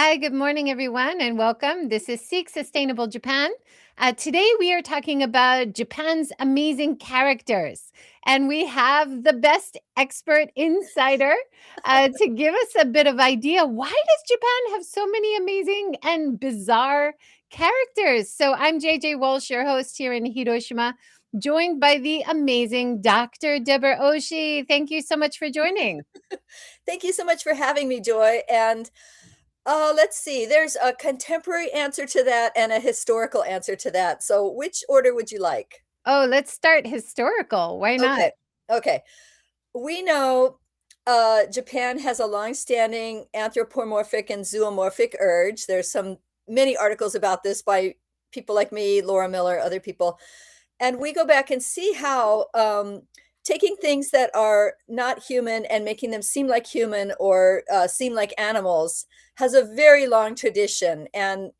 Hi, good morning, everyone, and welcome. This is Seek Sustainable Japan. Today, we are talking about Japan's amazing characters, and we have the best expert insider to give us a bit of idea. Why does Japan have so many amazing and bizarre characters? So, I'm JJ Walsh, your host here in Hiroshima, joined by the amazing Dr. Debra Occhi. Thank you so much for joining. Thank you so much for having me, Joy. And let's see, there's a contemporary answer to that and a historical answer to that. So, which order would you like? Oh, let's start historical. Why not? Okay. Okay. We know Japan has a long-standing anthropomorphic and zoomorphic urge. There's many articles about this by people like me, Laura Miller, other people. And we go back and see how taking things that are not human and making them seem like human or seem like animals has a very long tradition. And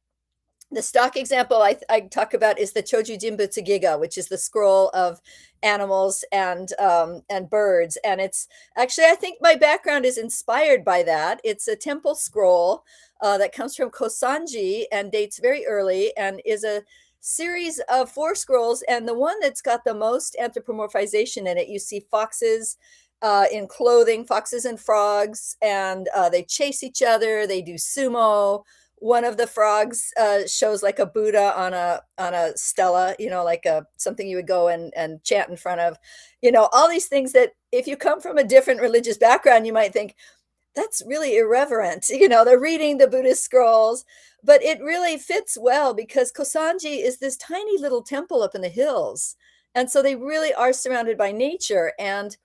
the stock example I talk about is the Choju Jinbutsu Giga, which is the scroll of animals and birds. And it's actually, I think my background is inspired by that. It's a temple scroll that comes from Kosanji and dates very early and is a series of four scrolls. And the one that's got the most anthropomorphization in it, you see foxes in clothing, foxes and frogs, and they chase each other. They do sumo. One of the frogs shows like a Buddha on a stela, like a something you would go and chant in front of, all these things that if you come from a different religious background, you might think that's really irreverent. They're reading the Buddhist scrolls, but it really fits well because Kosanji is this tiny little temple up in the hills. And so they really are surrounded by nature. And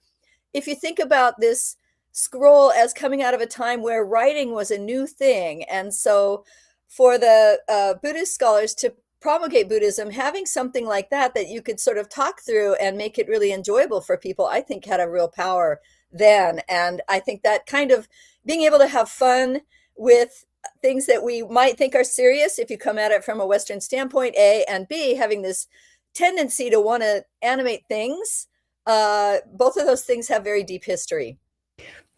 if you think about this scroll as coming out of a time where writing was a new thing, and so for the Buddhist scholars to promulgate Buddhism, having something like that you could sort of talk through and make it really enjoyable for people, I think had a real power then. And I think that kind of being able to have fun with things that we might think are serious if you come at it from a Western standpoint, A, and B, having this tendency to want to animate things. Both of those things have very deep history.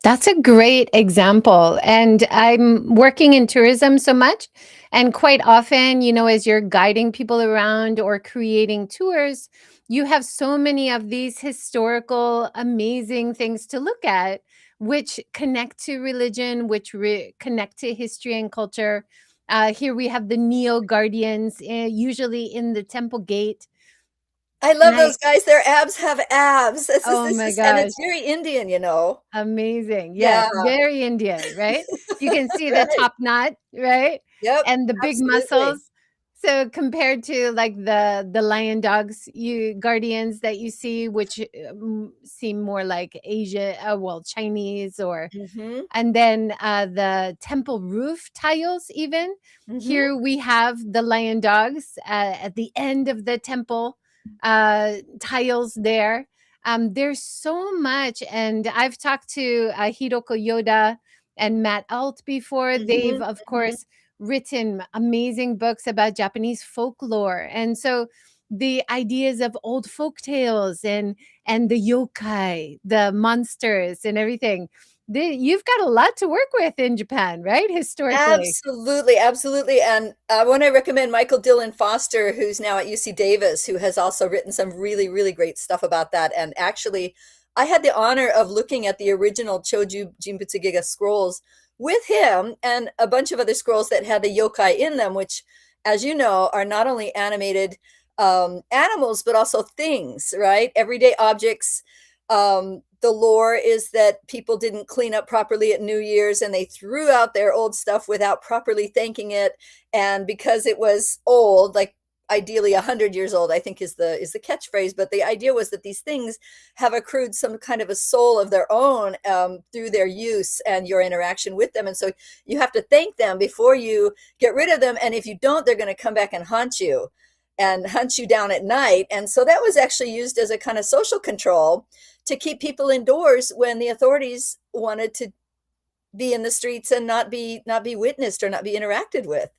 That's a great example. And I'm working in tourism so much. And quite often, as you're guiding people around or creating tours, you have so many of these historical, amazing things to look at, which connect to religion, which connect to history and culture. Here we have the Neo Guardians, usually in the temple gate. I And love those guys. Their abs have abs. oh my And gosh. it's very Indian. Amazing. Yes, Yeah. very Indian, right? You can see the Right. top knot, right? Yep. And the big Absolutely. muscles. So compared to like the lion dogs, you guardians that you see, which seem more like Asia, well, Chinese or, Hmm. and then the temple roof tiles, even Hmm. here we have the lion dogs at the end of the temple tiles there. There's so much, and I've talked to Hiroko Yoda and Matt Alt before. They've, Hmm. of Hmm. course, written amazing books about Japanese folklore, and so the ideas of old folk tales and the yokai, the monsters, and everything. You've got a lot to work with in Japan, right? Historically. Absolutely, absolutely. And I want to recommend Michael Dillon Foster, who's now at UC Davis, who has also written some really, really great stuff about that. And actually, I had the honor of looking at the original Choju Jinbutsu Giga scrolls with him and a bunch of other scrolls that had the yokai in them, which, as you know, are not only animated animals, but also things, right? Everyday objects. The lore is that people didn't clean up properly at New Year's and they threw out their old stuff without properly thanking it. And because it was old, like ideally 100 years old, I think is the catchphrase. But the idea was that these things have accrued some kind of a soul of their own through their use and your interaction with them. And so you have to thank them before you get rid of them. And if you don't, they're going to come back and haunt you and hunt you down at night. And so that was actually used as a kind of social control to keep people indoors when the authorities wanted to be in the streets and not be witnessed or not be interacted with.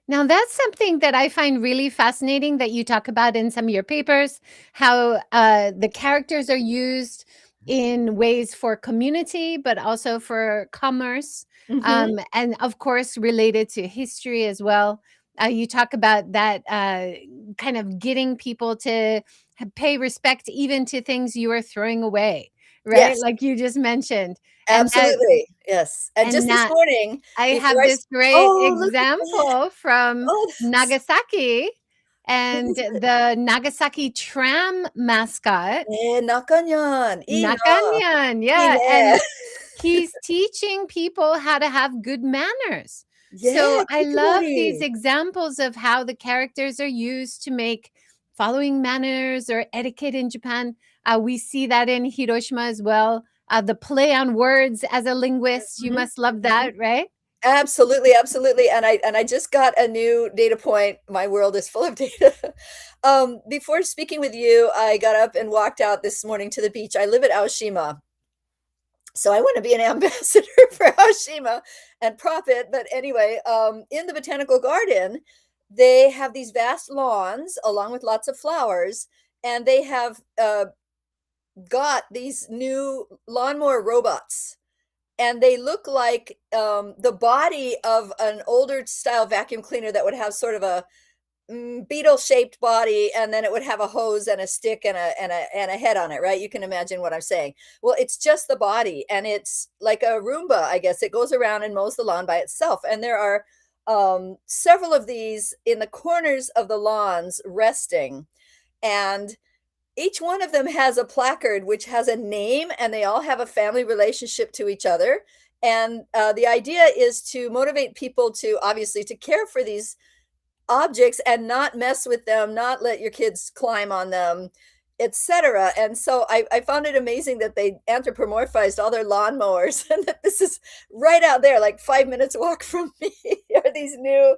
Now, that's something that I find really fascinating that you talk about in some of your papers, how the characters are used in ways for community, but also for commerce, Mhm. and of course related to history as well. You talk about that kind of getting people to pay respect even to things you are throwing away, right? Yes, Like you just mentioned, and that absolutely. Yes. And and just this that morning, I before have I this s great oh, look at that. example from Oh, that's Nagasaki, what and is it? the Nagasaki tram mascot, Nakanyan, ina, Nakanyan, yeah, ine. and he's teaching people how to have good manners. So Yeah, I love these kikimori. examples of how the characters are used to make following manners or etiquette in Japan. We see that in Hiroshima as well. The play on words as a linguist, you Mhm, must love mhm. that, right? Absolutely, absolutely, and I just got a new data point. My world is full of data. Before speaking with you, I got up and walked out this morning to the beach. I live at Aoshima, so I wanna be an ambassador for Aoshima and profit, but anyway, in the botanical garden, they have these vast lawns along with lots of flowers, and they have, got these new lawnmower robots, and they look like, the body of an older style vacuum cleaner that would have sort of a, beetle-shaped body, and then it would have a hose and a stick and a head on it, right? You can imagine what I'm saying. Well, it's just the body, and it's like a Roomba, I guess. It goes around and mows the lawn by itself, and there are, several of these in the corners of the lawns resting, and each one of them has a placard which has a name, and they all have a family relationship to each other, and, the idea is to motivate people to obviously to care for these objects and not mess with them, not let your kids climb on them, etcetera, and so I found it amazing that they anthropomorphized all their lawnmowers and that this is right out there, like 5 minutes walk from me are these new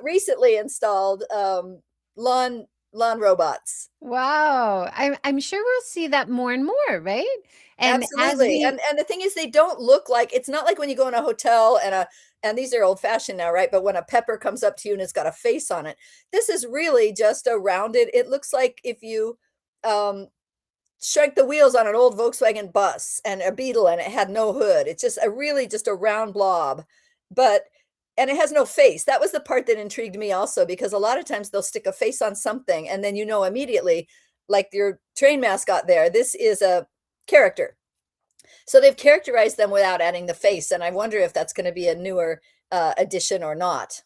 recently installed, lawn robots. Wow. I'm sure we'll see that more and more, right? And as Absolutely, we and the thing is they don't look like it's not like when you go in a hotel and these are old fashioned now, right? But when a pepper comes up to you and it's got a face on it, this is really just a rounded it looks like if you, um, shrank the wheels on an old Volkswagen bus and a Beetle and it had no hood. It's just a really just a round blob, but and it has no face. That was the part that intrigued me also because a lot of times they'll stick a face on something and then you know immediately, like your train mascot there, this is a character. So they've characterized them without adding the face, and I wonder if that's gonna be a newer, addition or not.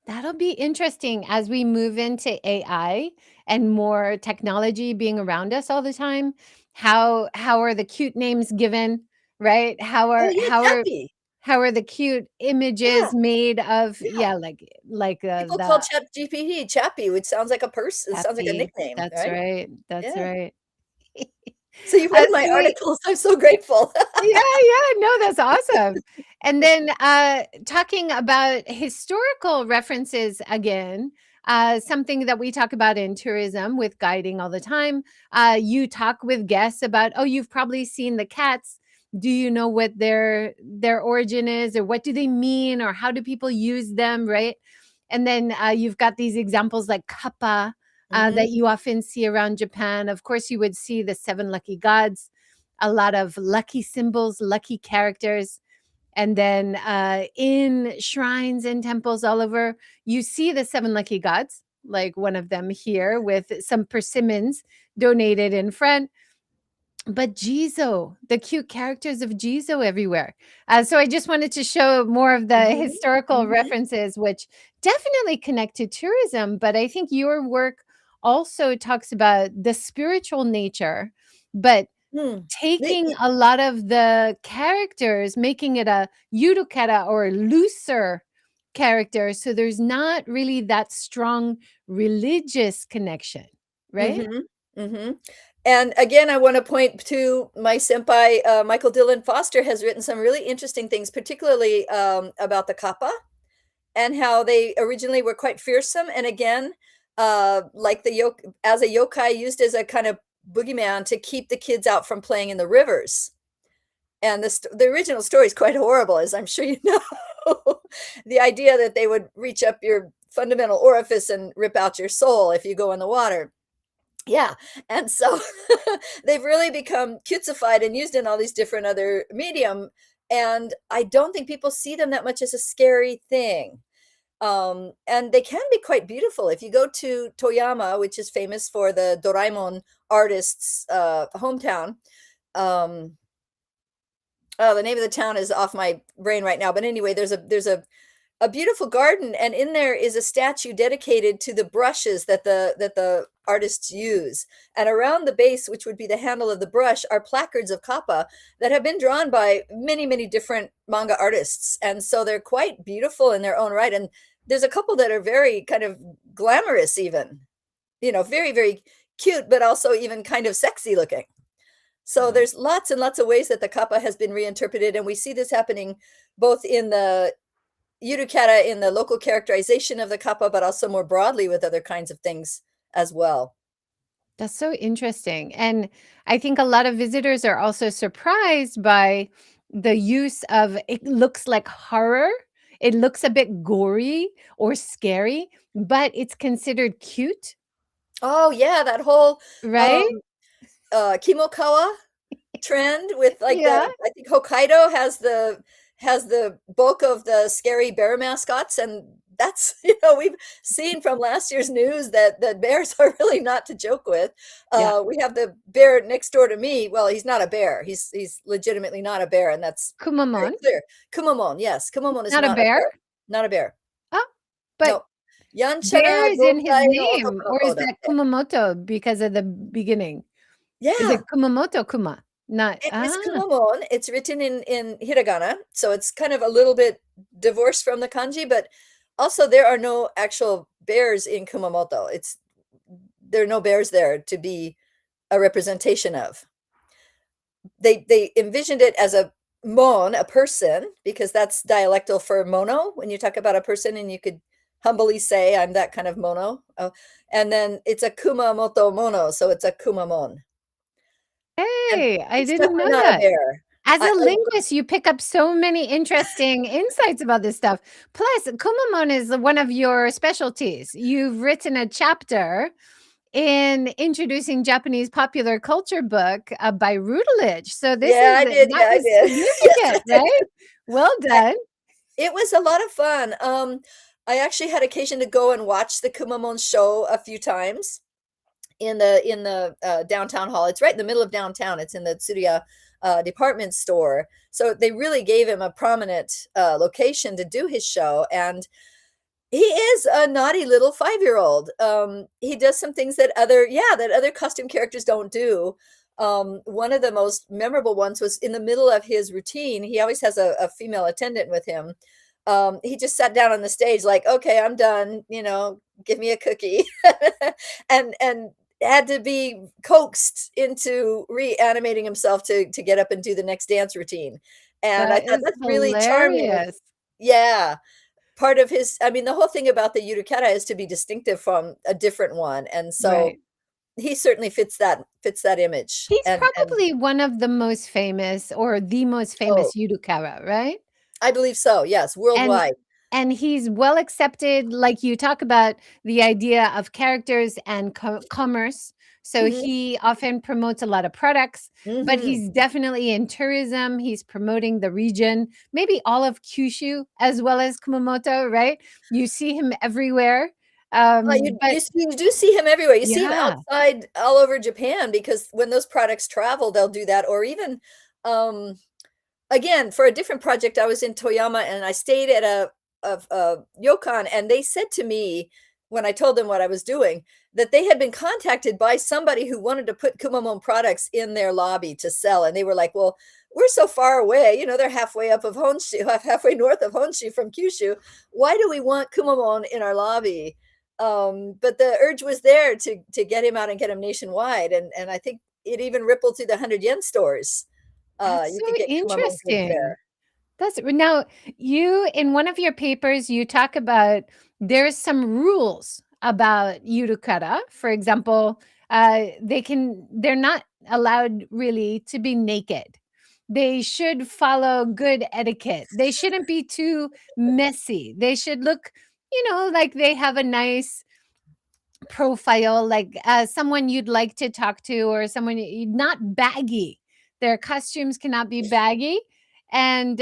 That'll be interesting as we move into AI and more technology being around us all the time. How are the cute names given, right? Oh, yeah, Chappie. How are the cute Yeah, images made of, yeah. yeah, like People call the ChatGPT Chappie, which sounds like a person. It sounds like a happy. nickname, That's right? right. That's Yeah. right. So you've read my So we articles, I'm so grateful. Yeah, yeah, no, that's awesome. And then, talking about historical references again, something that we talk about in tourism with guiding all the time. You talk with guests about, oh, you've probably seen the cats. Do you know what their origin is, or what do they mean, or how do people use them, right? And then you've got these examples like kappa Mhm. that you often see around Japan. Of course, you would see the seven lucky gods, a lot of lucky symbols, lucky characters. And then in shrines and temples all over, you see the seven lucky gods, like one of them here with some persimmons donated in front. But Jizo, the cute characters of Jizo everywhere. So I just wanted to show more of the Mhm. historical Mhm. references, which definitely connect to tourism. But I think your work also talks about the spiritual nature, but Hmm. The taking a lot of the characters, making it a yurukara or looser character, so there's not really that strong religious connection, right? Mhm. Mhm. And again, I wanna point to my senpai, Michael Dillon Foster has written some really interesting things, particularly, about the kappa and how they originally were quite fearsome, and again, like the as a yokai used as a kind of boogeyman to keep the kids out from playing in the rivers. And the original story is quite horrible, as I'm sure you know. The idea that they would reach up your fundamental orifice and rip out your soul if you go in the water. Yeah, and so they've really become cutesified and used in all these different other medium, and I don't think people see them that much as a scary thing. And they can be quite beautiful. If you go to Toyama, which is famous for the Doraemon artist's hometown, um, oh, the name of the town is off my brain right now. But anyway, there's a beautiful garden, and in there is a statue dedicated to the brushes that the artists use. And around the base, which would be the handle of the brush, are placards of kappa that have been drawn by many, many different manga artists. And so they're quite beautiful in their own right. And there's a couple that are very kind of glamorous, even, very, very cute, but also even kind of sexy looking. So Wow. there's lots and lots of ways that the kappa has been reinterpreted, and we see this happening both in the Yurikata in the local characterization of the kappa, but also more broadly with other kinds of things as well. That's so interesting. And I think a lot of visitors are also surprised by the use of it looks like horror. It looks a bit gory or scary, but it's considered cute, Oh yeah, that whole right? um Kimokawa trend with like Yeah. I think Hokkaido has the bulk of the scary bear mascots, and that's we've seen from last year's news that bears are really not to joke with. Yeah. We have the bear next door to me. Well, he's not a bear. He's legitimately not a bear, and that's very Kumamon, clear. Kumamon, yes, Kumamon is not a not a bear. bear. Not a bear. Oh, but No. Yanchara bear is in his Gotai no name, Otoko no or is Koda. that Kumamoto because of the beginning? Is it Yeah. Kumamoto Kuma? Not It is Kumamon. It's written in hiragana, so it's kind of a little bit divorced from the kanji, but also there are no actual bears in Kumamoto. There are no bears there to be a representation of. They envisioned it as a mon, a person, because that's dialectal for mono when you talk about a person, and you could humbly say, I'm that kind of mono. Oh, and then it's a Kumamoto mono, so it's a Kumamon. And Hey, I it's didn't know definitely not a that. bear. As I, a I linguist, you pick up so many interesting insights about this stuff. Plus, Kumamon is one of your specialties. You've written a chapter in introducing Japanese popular culture book by Routledge. So this Yeah, is I did. that Yeah, I was did. Yes, I significant, did. right? Well I done. It was a lot of fun. I actually had occasion to go and watch the Kumamon show a few times in the downtown hall. It's right in the middle of downtown. It's in the Tsuruya department store. So they really gave him a prominent location to do his show, and he is a naughty little 5-year-old. He does some things that other costume characters don't do. One of the most memorable ones was in the middle of his routine. He always has a female attendant with him. He just sat down on the stage like, okay, I'm done. Give me a cookie, and had to be coaxed into reanimating himself to get up and do the next dance routine. And I That thought is that's really charming. hilarious. Yeah, part of his I mean, the whole thing about the yurikata is to be distinctive from a different one, and so Right. he certainly fits that image, He's and probably one of the most famous or the most oh, famous Yurukara, right? I believe so, yes, And worldwide. and he's well accepted, like you talk about the idea of characters and commerce. So Mhm, he often promotes a lot of products, but mhm. he's definitely in tourism. He's promoting the region, maybe all of Kyushu as well as Kumamoto, right? You see him everywhere. You But you s you do see him everywhere, you see him yeah, outside all over Japan because when those products travel, they'll do that, or even, um again, for a different project, I was in Toyama and I stayed at a ryokan, and they said to me when I told them what I was doing that they had been contacted by somebody who wanted to put Kumamon products in their lobby to sell, and they were like, "Well, we're so far away, they're halfway up of Honshu, halfway north of Honshu from Kyushu. Why do we want Kumamon in our lobby?" But the urge was there to get him out and get him nationwide, and I think it even rippled through the 100 yen stores. that's You so could get Kumamon goods interesting. there. That's now you in one of your papers you talk about there's some rules about yurukara. For example, they're not allowed really to be naked. They should follow good etiquette. They shouldn't be too messy. They should look, like they have a nice profile, like someone you'd like to talk to, or someone not baggy. Their costumes cannot be baggy. And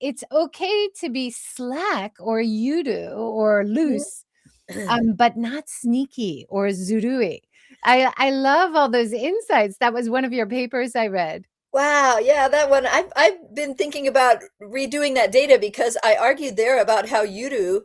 it's okay to be slack or yudu or loose, but not sneaky or zurui. I love all those insights. That was one of your papers I read. Wow, yeah, that one. I've been thinking about redoing that data because I argued there about how Uru,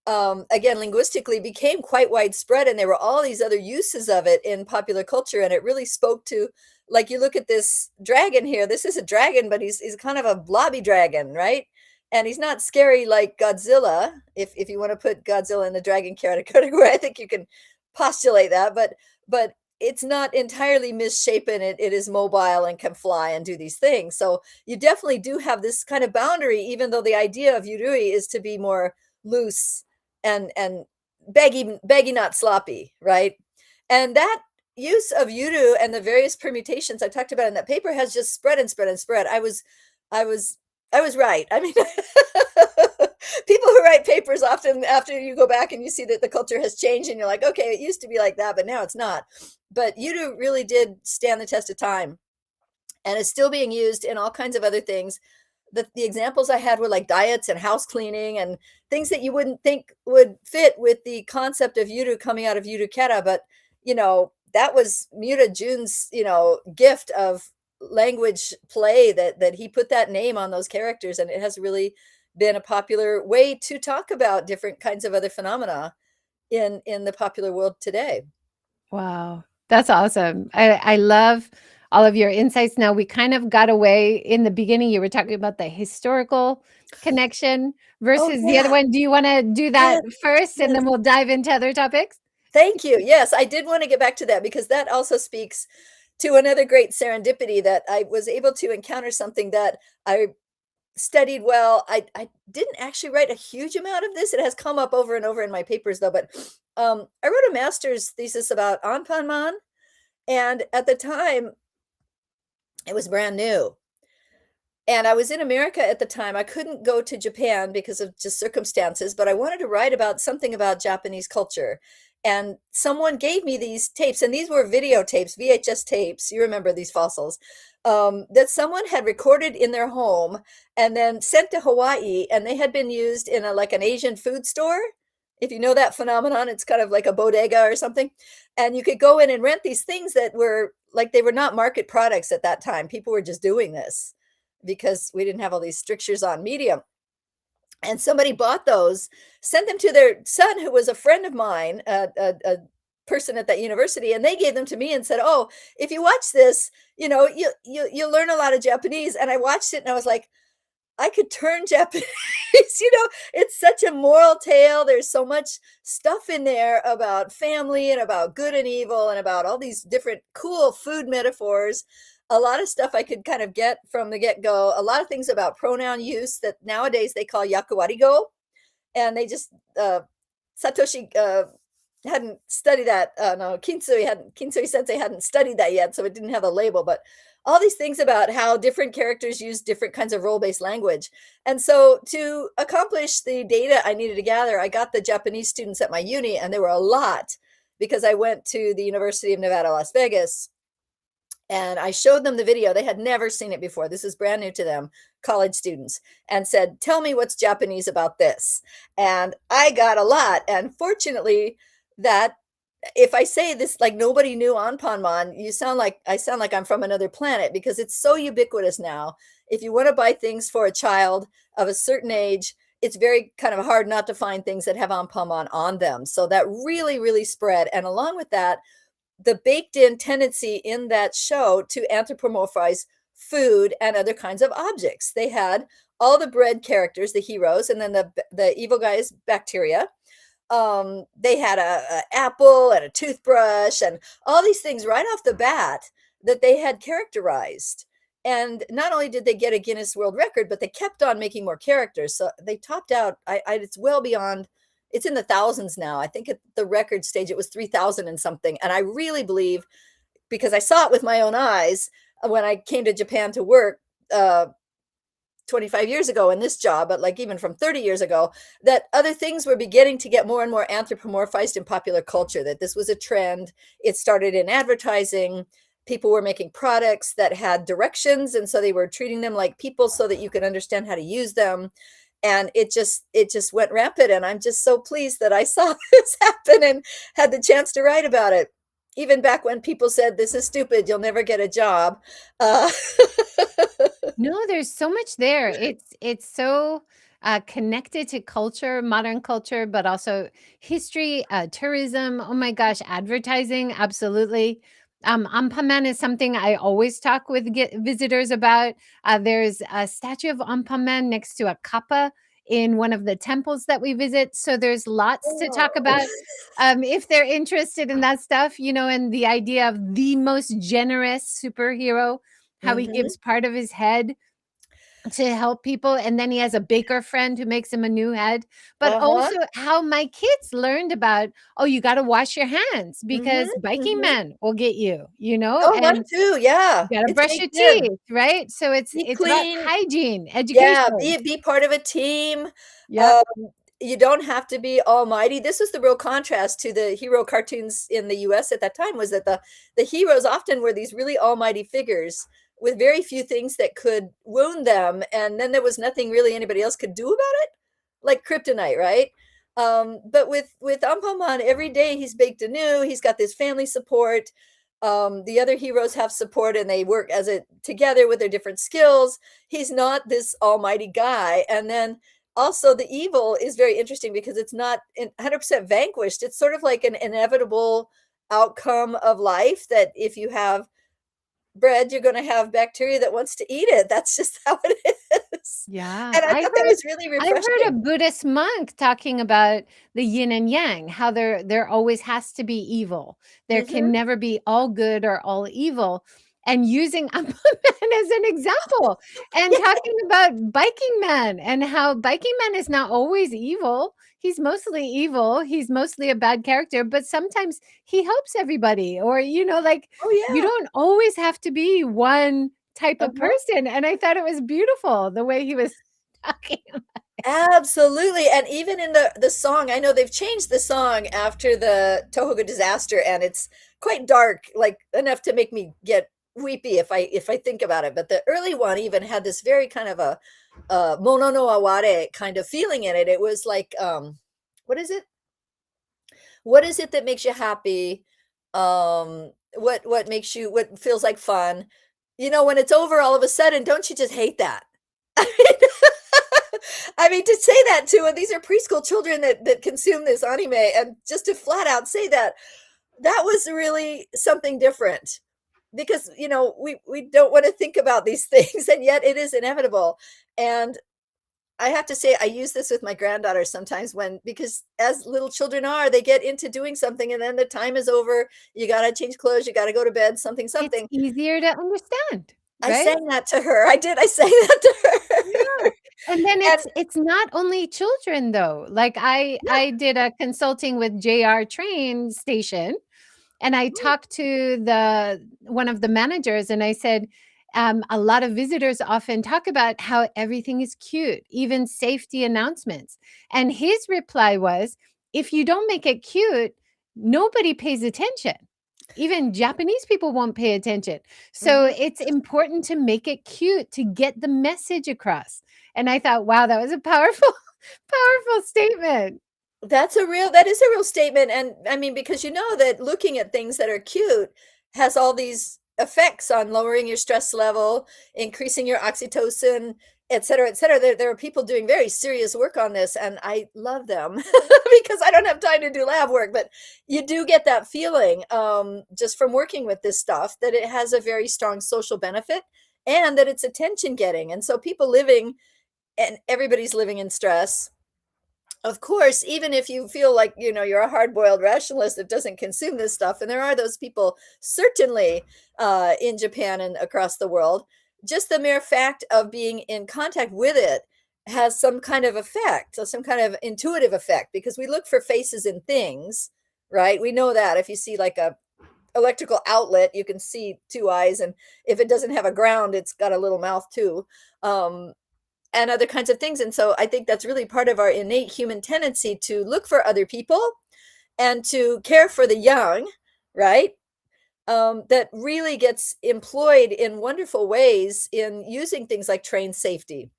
again, linguistically became quite widespread, and there were all these other uses of it in popular culture, and it really spoke to, like, you look at this dragon here. This is a dragon, but he's kind of a blobby dragon, right? And he's not scary like Godzilla. If you want to put Godzilla in the dragon category, I think you can postulate that, but it's not entirely misshapen. It is mobile and can fly and do these things. So you definitely do have this kind of boundary, even though the idea of Yurui is to be more loose and baggy, not sloppy, right? And that use of Yuru and the various permutations I talked about in that paper has just spread and spread and spread. I was I was right. I mean, people who write papers often, after you go back and you see that the culture has changed, and you're like, okay, it used to be like that, but now it's not. But Udo really did stand the test of time and is still being used in all kinds of other things. The examples I had were like diets and house cleaning and things that you wouldn't think would fit with the concept of Yuru coming out of Yurukera. But, that was Mura Jun's, gift of language play, that he put that name on those characters. And it has really been a popular way to talk about different kinds of other phenomena in the popular world today. Wow, that's awesome. I love all of your insights. Now, we kind of got away in the beginning. You were talking about the historical connection Oh, versus the other yeah. one. Do you want to do that Yes. first, and Yes. then we'll dive into other topics? Thank you. Yes, I did want to get back to that because that also speaks to another great serendipity, that I was able to encounter something that I studied well. I didn't actually write a huge amount of this. It has come up over and over in my papers, though. But I wrote a master's thesis about Anpanman, and at the time, it was brand new. And I was in America at the time. I couldn't go to Japan because of just circumstances, but I wanted to write about something about Japanese culture. And someone gave me these tapes, and these were videotapes, VHS tapes. You remember these fossils, that someone had recorded in their home and then sent to Hawaii, and they had been used in like an Asian food store. If you know that phenomenon, it's kind of like a bodega or something. And you could go in and rent these things that were like, they were not market products at that time. People were just doing this because we didn't have all these strictures on medium. And somebody bought those, sent them to their son, who was a friend of mine, a person at that university, and they gave them to me and said, "Oh, if you watch this, you'll learn a lot of Japanese." And I watched it, and I was like, I could turn Japanese. It's such a moral tale. There's so much stuff in there about family and about good and evil and about all these different cool food metaphors. A lot of stuff I could kind of get from the get-go. A lot of things about pronoun use that nowadays they call yakuwarigo. And they just, Satoshi hadn't studied that. No, Kinsui Sensei hadn't studied that yet, so it didn't have a label. But all these things about how different characters use different kinds of role-based language. And so to accomplish the data I needed to gather, I got the Japanese students at my uni, and there were a lot because I went to the University of Nevada, Las Vegas, and I showed them the video. They had never seen it before. This is brand new to them, college students, and said, "Tell me what's Japanese about this." And I got a lot. And fortunately, that if I say this like nobody knew Anpanman, I sound like I'm from another planet, because it's so ubiquitous now. If you want to buy things for a child of a certain age, it's very kind of hard not to find things that have Anpanman on them. So that really, really spread. And along with that, the baked in tendency in that show to anthropomorphize food and other kinds of objects. They had all the bread characters, the heroes, and then the evil guys, bacteria. They had a apple and a toothbrush and all these things right off the bat that they had characterized. And not only did they get a Guinness World Record, but they kept on making more characters. So they topped out. It's well beyond, it's in the thousands now. I think at the record stage, it was 3,000 and something. And I really believe, because I saw it with my own eyes when I came to Japan to work, 25 years ago in this job, but like even from 30 years ago, that other things were beginning to get more and more anthropomorphized in popular culture, that this was a trend. It started in advertising. People were making products that had directions, and so they were treating them like people so that you could understand how to use them. And it just went rampant, and I'm just so pleased that I saw this happen and had the chance to write about it. Even back when people said, "This is stupid, you'll never get a job." Uh, No, there's so much there. It's so connected to culture, modern culture, but also history, tourism. Oh my gosh, advertising, absolutely. Ampaman is something I always talk with visitors about. There's a statue of Ampaman next to a kappa in one of the temples that we visit. So there's lots to talk Oh. about if they're interested in that stuff, and the idea of the most generous superhero, how he Mhm. gives part of his head to help people, and then he has a baker friend who makes him a new head, but Uh-huh. also how my kids learned about, "Oh, you gotta wash your hands Mhm, because biking mhm. men will get you," Oh, mine and too, you yeah. gotta It's brush your baked in. teeth, right? So it's Be it's about clean. hygiene, Yeah, education. be part of a team. Yep. Um, you don't have to be almighty. This was the real contrast to the hero cartoons in the US at that time, was that the heroes often were these really almighty figures with very few things that could wound them, and then there was nothing really anybody else could do about it, like kryptonite, right? But with Anpanman, every day he's baked anew, he's got this family support. The other heroes have support and they work as a together with their different skills. He's not this almighty guy. And then also the evil is very interesting because it's not 100% vanquished. It's sort of like an inevitable outcome of life, that if you have bread, you're going to have bacteria that wants to eat it. That's just how it is. Yeah, And I thought that was really I heard a refreshing. Buddhist monk talking about the yin and yang, how there always has to be evil. There can Hmm. never be all good or all evil. And using Aquaman as an example and Yeah. talking about Biking Man and how Biking Man is not always evil. He's mostly evil. He's mostly a bad character, but sometimes he helps everybody. Or, like Oh, you yeah. don't always have to be one type of Uh-huh. person, and I thought it was beautiful the way he was talking. Absolutely, and even in the song, I know they've changed the song after the Tohoku disaster, and it's quite dark, like enough to make me get weepy if I think about it. But the early one even had this very kind of a mono no aware kind of feeling in it. It was like, what is it? What is it that makes you happy? What makes you, what feels like fun? When it's over all of a sudden, don't you just hate that? I mean, I mean, to say that to, and these are preschool children that consume this anime, and just to flat out say that, that was really something different. Because we don't want to think about these things, and yet it is inevitable. And I have to say, I use this with my granddaughter sometimes, because as little children are, they get into doing something and then the time is over. You got to change clothes, you got to go to bed, something, It's something. easier to understand, I right? sang that to her. I did. I sang that to Yeah, her. and then And it's not only children, though. Like, I yeah. I did a consulting with JR train station, and I Mm, talked to the one of the managers, and I said, a lot of visitors often talk about how everything is cute, even safety announcements. And his reply was, if you don't make it cute, nobody pays attention. Even Japanese people won't pay attention. So mhm. it's important to make it cute to get the message across. And I thought, wow, that was a powerful, powerful statement. That is a real statement, and I mean, because you know that looking at things that are cute has all these effects on lowering your stress level, increasing your oxytocin, et cetera, et cetera. There are people doing very serious work on this, and I love them because I don't have time to do lab work, but you do get that feeling, just from working with this stuff, that it has a very strong social benefit and that it's attention getting. And so people living, and everybody's living in stress, of course, even if you feel like, you're a hard-boiled rationalist that doesn't consume this stuff, and there are those people certainly in Japan and across the world, just the mere fact of being in contact with it has some kind of effect, so some kind of intuitive effect, because we look for faces in things, right? We know that if you see like a electrical outlet, you can see two eyes, and if it doesn't have a ground, it's got a little mouth too. Um, and other kinds of things. And so I think that's really part of our innate human tendency to look for other people and to care for the young, right? That really gets employed in wonderful ways in using things like train safety,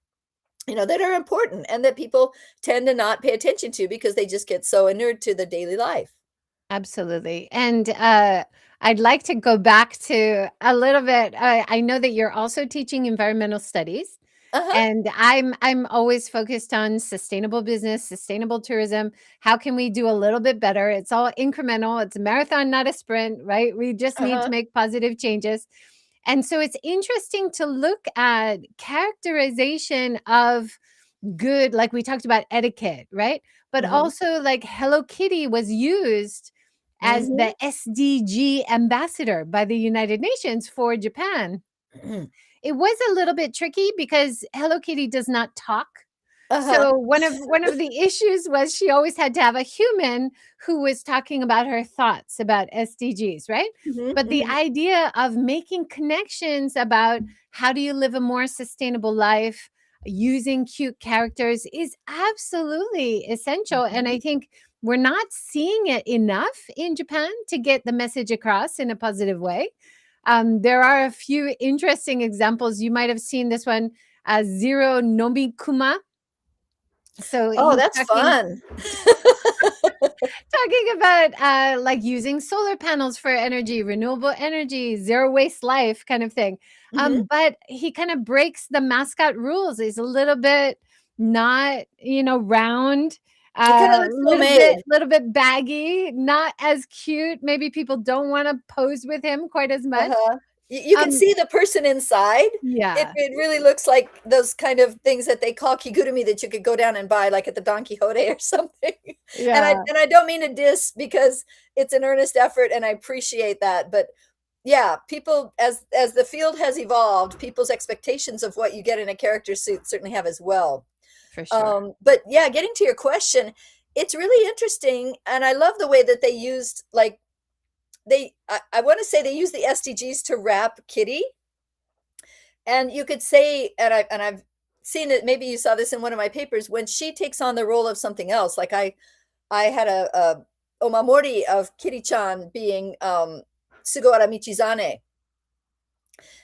that are important and that people tend to not pay attention to because they just get so inured to the daily life. Absolutely. And I'd like to go back to a little bit. I know that you're also teaching environmental studies, Uh-huh. and I'm always focused on sustainable business, sustainable tourism. How can we do a little bit better? It's all incremental. It's a marathon, not a sprint, right? We just need to Uh-huh. make positive changes. And so it's interesting to look at characterization of good, like we talked about etiquette, right? But Mhm. also, like, Hello Kitty was used as Mhm. the SDG ambassador by the United Nations for Japan. It was a little bit tricky because Hello Kitty does not talk. Uh-huh. So one of the issues was she always had to have a human who was talking about her thoughts about SDGs, right? Mhm. But the Mhm. idea of making connections about how do you live a more sustainable life using cute characters is absolutely essential. And I Mhm. think we're not seeing it enough in Japan to get the message across in a positive way. There are a few interesting examples. You might have seen this one, Zero Nomi Kuma. So Oh, he's that's fun. talking about like using solar panels for energy, renewable energy, zero waste life kind of thing. Mhm. But he kind of breaks the mascot rules. He's a little bit not, round, It kinda looks little bit homemade. little bit baggy, not as cute. Maybe people don't want to pose with him quite as much. Uh-huh. You can Um, see the person inside. It yeah, it really looks like those kind of things that they call kigurumi that you could go down and buy, like, at the Don Quixote or something. And I yeah, and I don't mean to diss because it's an earnest effort, and I appreciate that, but, yeah, people as the field has evolved, people's expectations of what you get in a character suit certainly have as well. for sure. But, yeah, getting to your question, it's really interesting, and I love the way that they used, like, I wanna say they use the SDGs to wrap Kitty, and you could say I've seen it, maybe you saw this in one of my papers, when she takes on the role of something else, like I had a omamori of Kitty-chan being, Sugawara Michizane,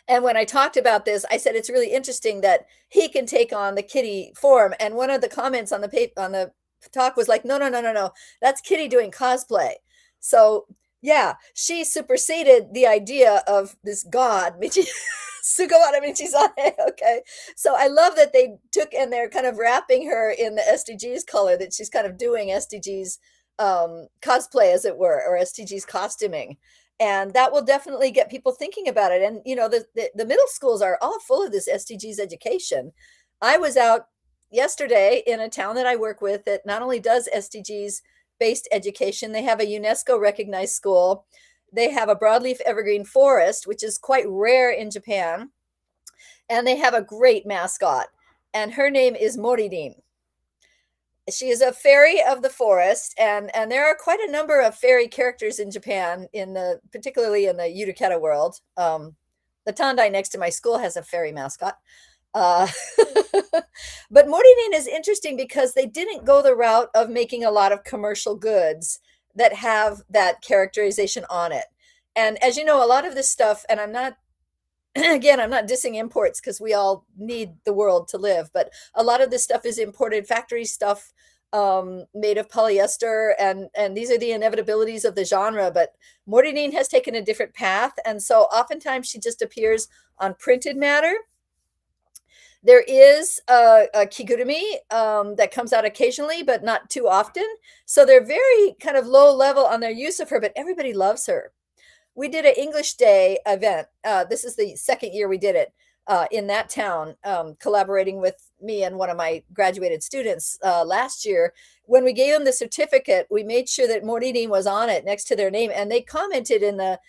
and when I talked about this, I said, "It's really interesting that he can take on the Kitty form," and one of the comments on the talk was like, "No, no, no, no, no, that's Kitty doing cosplay." So, yeah, she superseded the idea of this god, Michi Sugawara Michizane, okay? So I love that they took and they're kind of wrapping her in the SDGs color, that she's kind of doing SDGs, cosplay, as it were, or SDGs costuming, and that will definitely get people thinking about it. And the middle schools are all full of this SDGs education. I was out yesterday in a town that I work with that not only does SDGs based education, they have a UNESCO recognized school. They have a broadleaf evergreen forest, which is quite rare in Japan, and they have a great mascot, and her name is Moririn. She is a fairy of the forest, and there are quite a number of fairy characters in Japan, particularly in the Yurikata world. The Tandai next to my school has a fairy mascot. Uh, but Morningen is interesting because they didn't go the route of making a lot of commercial goods that have that characterization on it. And as you know, a lot of this stuff, and I'm not again, I'm not dissing imports because we all need the world to live, but a lot of this stuff is imported factory stuff, made of polyester, and these are the inevitabilities of the genre. But Mordenine has taken a different path, and so oftentimes she just appears on printed matter. There is a kigurumi that comes out occasionally, but not too often. So they're very kind of low level on their use of her, but everybody loves her. We did an English Day event. This is the second year we did it in that town, collaborating with me and one of my graduated students last year. When we gave them the certificate, we made sure that Morini was on it next to their name, and they commented in the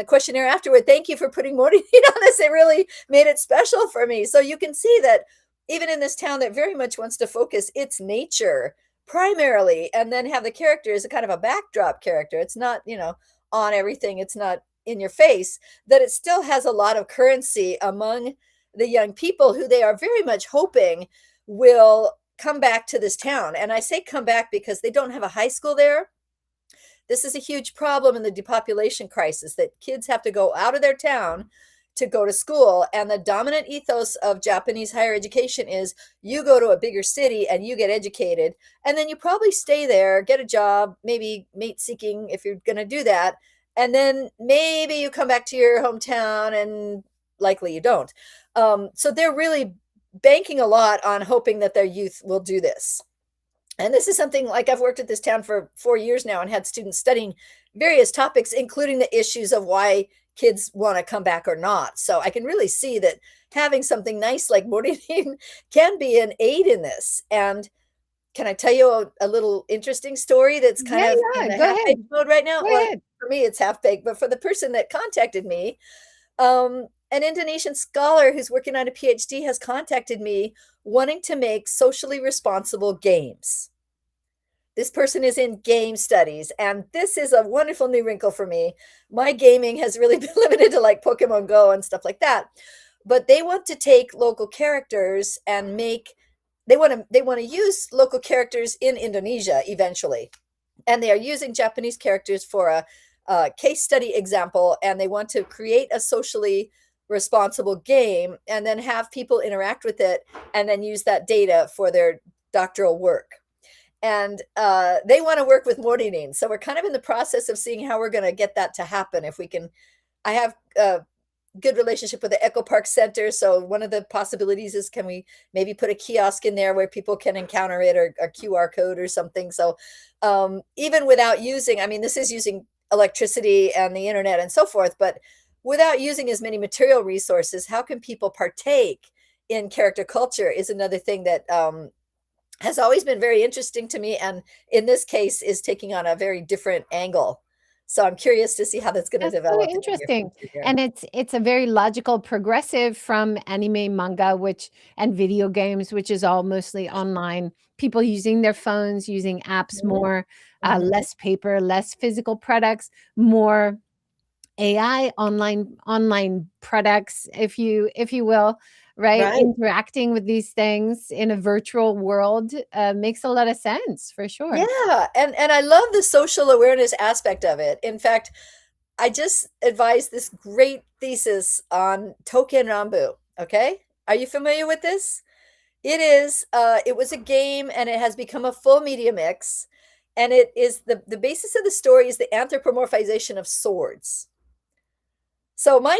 questionnaire afterward, "Thank you for putting Morini on this. It really made it special for me." So you can see that even in this town that very much wants to focus its nature primarily, and then have the character as a kind of a backdrop character. It's not, on everything. It's not in your face, that it still has a lot of currency among the young people who they are very much hoping will come back to this town. And I say come back because they don't have a high school there. This is a huge problem in the depopulation crisis, that kids have to go out of their town to go to school. And the dominant ethos of Japanese higher education is you go to a bigger city and you get educated, and then you probably stay there, get a job, maybe mate seeking if you're going to do that. And then maybe you come back to your hometown, and likely you don't. So they're really banking a lot on hoping that their youth will do this. And this is something, like, I've worked at this town for 4 years now and had students studying various topics, including the issues of why kids want to come back or not. So I can really see that having something nice like Morin can be an aid in this. And can I tell you a little interesting story that's kind Yeah, of in yeah, the go half-baked ahead. mode right now? Go Well, ahead. for me, it's half-baked, but for the person that contacted me, an Indonesian scholar who's working on a PhD has contacted me wanting to make socially responsible games. This person is in game studies, and this is a wonderful new wrinkle for me. My gaming has really been limited to like Pokemon Go and stuff like that. But they want to take local characters and make they want to use local characters in Indonesia eventually. And they are using Japanese characters for a case study example, and they want to create a socially responsible game and then have people interact with it and then use that data for their doctoral work. And they want to work with Morning. So we're kind of in the process of seeing how we're going to get that to happen. If we can, I have a good relationship with the Echo Park Center. So one of the possibilities is, can we maybe put a kiosk in there where people can encounter it, or a QR code or something. So even without using, I mean, this is using electricity and the internet and so forth, but without using as many material resources, how can people partake in character culture is another thing that has always been very interesting to me, and in this case is taking on a very different angle. So I'm curious to see how that's going to That's so develop in the near interesting. future here. And it's a very logical progressive from anime, manga, which and video games, which is all mostly online. People using their phones, using apps Mhm, more, mhm. less paper, less physical products, more AI, online products, if you will, right? Right. Interacting with these things in a virtual world makes a lot of sense for sure. Yeah, and I love the social awareness aspect of it. In fact, I just advised this great thesis on Token Rambu. Okay, are you familiar with this? It was a game, and it has become a full media mix, and it is the basis of the story is the anthropomorphization of swords. So I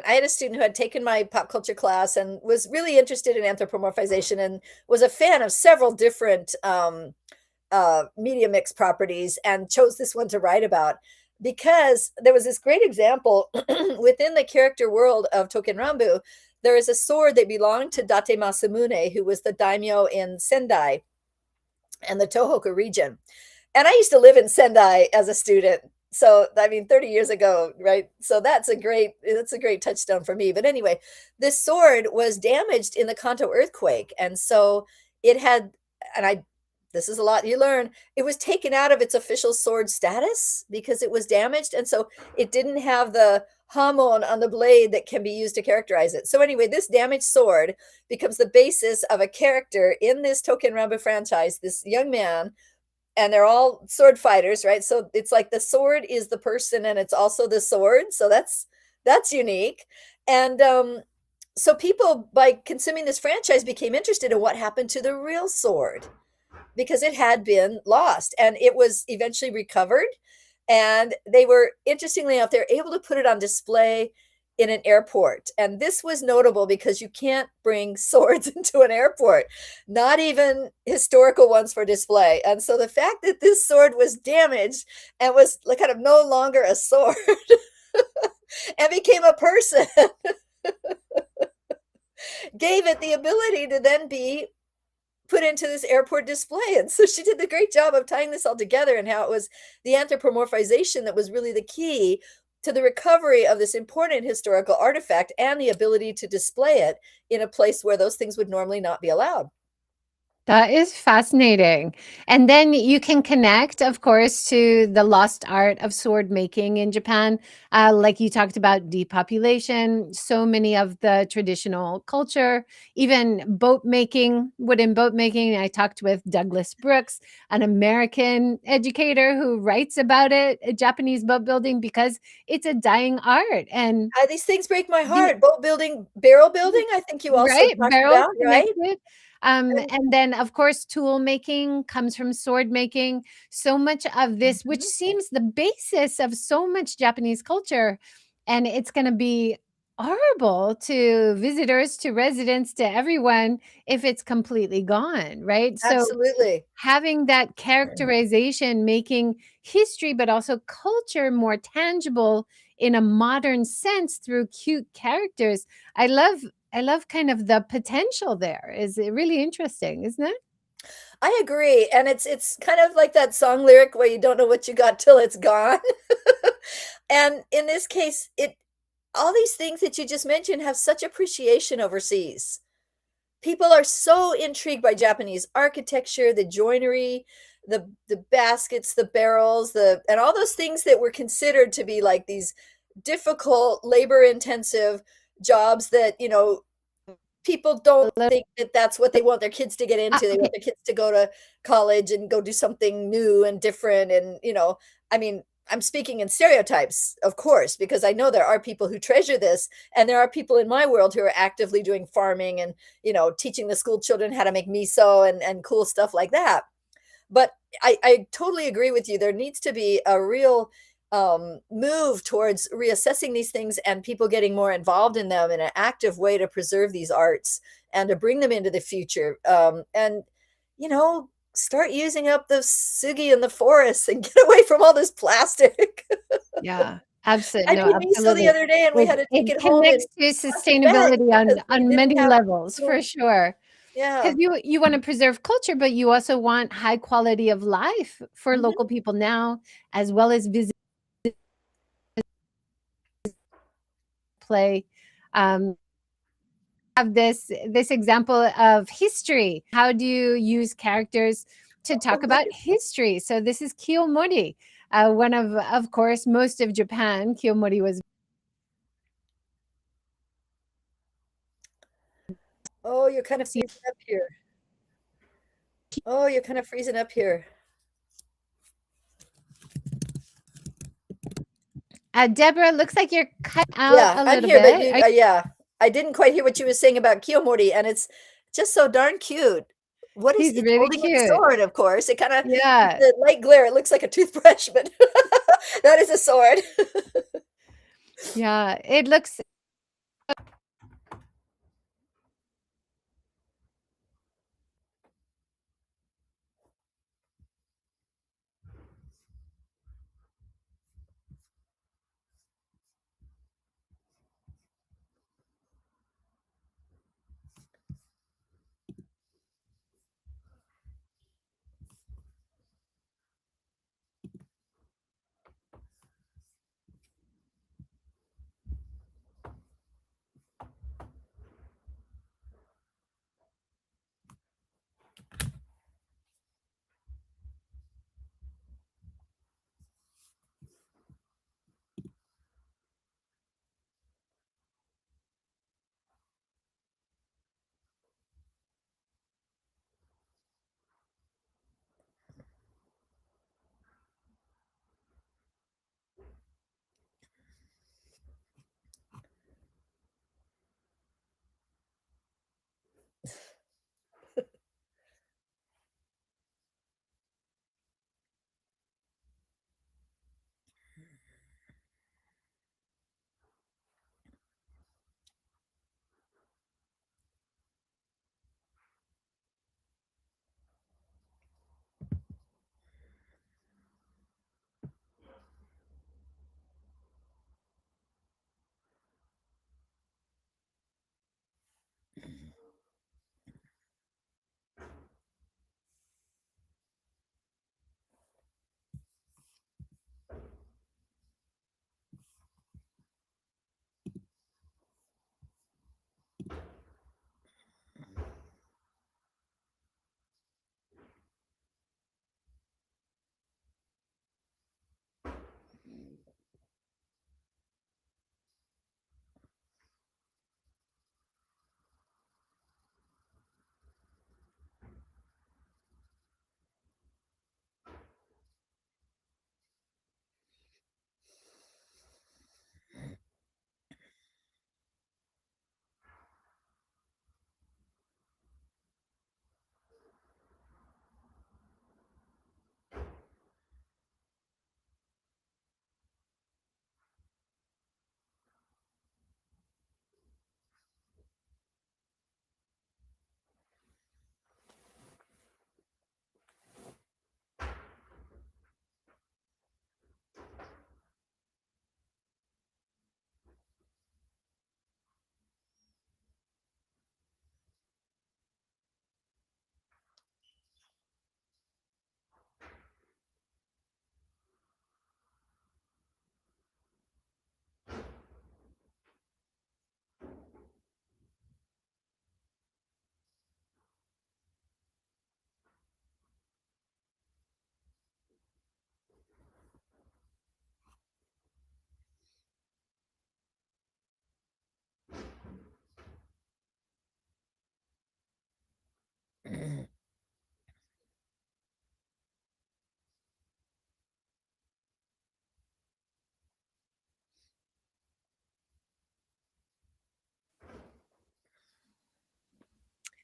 had a student who had taken my pop culture class and was really interested in anthropomorphization and was a fan of several different media mix properties, and chose this one to write about because there was this great example within the character world of Token Rambu. There is a sword that belonged to Date Masamune, who was the daimyo in Sendai and the Tohoku region. And I used to live in Sendai as a student. So I mean 30 years ago, right? So that's a great touchstone for me. But anyway, this sword was damaged in the Kanto earthquake. And so it had and I this is a lot you learn. It was taken out of its official sword status because it was damaged, and so it didn't have the hamon on the blade that can be used to characterize it. So anyway, this damaged sword becomes the basis of a character in this Token Rambu franchise, this young man, and they're all sword fighters, right? So it's like the sword is the person and it's also the sword. So that's unique. And so people, by consuming this franchise, became interested in what happened to the real sword because it had been lost, and it was eventually recovered. And they were, interestingly enough, they're able to put it on display in an airport. And this was notable because you can't bring swords into an airport, not even historical ones for display. And so the fact that this sword was damaged and was like kind of no longer a sword and became a person gave it the ability to then be put into this airport display. And so she did the great job of tying this all together, and how it was the anthropomorphization that was really the key to the recovery of this important historical artifact and the ability to display it in a place where those things would normally not be allowed. That is fascinating. And then you can connect, of course, to the lost art of sword making in Japan. Like you talked about depopulation, so many of the traditional culture, even boat making, wooden boat making. I talked with Douglas Brooks, an American educator who writes about it, Japanese boat building, because it's a dying art. And These things break my the heart. Boat building, barrel building, I think you also right, talked barrel about, right? connected. And And then, of course, tool making comes from sword making. So much of this, which mhm. seems the basis of so much Japanese culture, and it's going to be horrible to visitors, to residents, to everyone if it's completely gone, right? So Absolutely. having that characterization, making history, but also culture more tangible in a modern sense through cute characters. I love kind of the potential there. Is it really interesting, isn't it? I agree, and it's kind of like that song lyric where you don't know what you got till it's gone. And in this case, it all these things that you just mentioned have such appreciation overseas. People are so intrigued by Japanese architecture, the joinery, the baskets, the barrels, the and all those things that were considered to be like these difficult, labor-intensive jobs that, people don't think that that's what they want their kids to get into. They want Okay. their kids to go to college and go do something new and different and, I mean, I'm speaking in stereotypes, of course, because I know there are people who treasure this, and there are people in my world who are actively doing farming and, teaching the school children how to make miso and cool stuff like that. But I totally agree with you. There needs to be a real move towards reassessing these things and people getting more involved in them in an active way to preserve these arts and to bring them into the future. And, start using up the sugi in the forests and get away from all this plastic. Yeah, absolutely. I No, made miso the absolutely. other day and we It had to take it it home in connects to plastic bags sustainability because we on didn't many have levels, little, for sure. yeah. Because you wanna preserve culture, but you also want high quality of life for Mhm. local people now, as well as visit play. Have this example of history. How do you use characters to Oh, talk about good. history? So this is Kiyomori, one of course, most of Japan. Kiyomori was Oh, you're kind of freezing up here. Oh, you're kind of freezing up here. Deborah, looks like you're cut out Yeah, a I'm little here, but bit. you yeah. I didn't quite hear what you were saying about Kiyomori, and it's just so darn cute. What is He's it's really holding a cute. sword, of course. It kinda Yeah, the light glare, it looks like a toothbrush, but that is a sword. yeah. It looks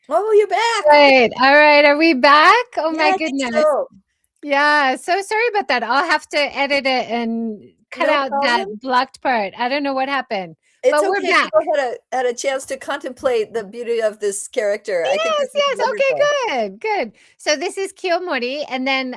Oh, you're back. Right. All right. Are we back? Oh Yeah, my I think goodness. so. Yeah. So sorry about that. I'll have to edit it and cut No out that problem. blocked part. I don't know what happened, It's but we're okay. back. People had a chance to contemplate the beauty of this character. I think Yes, this is yes. wonderful. Okay, good, good. So this is Kiyomori, and then,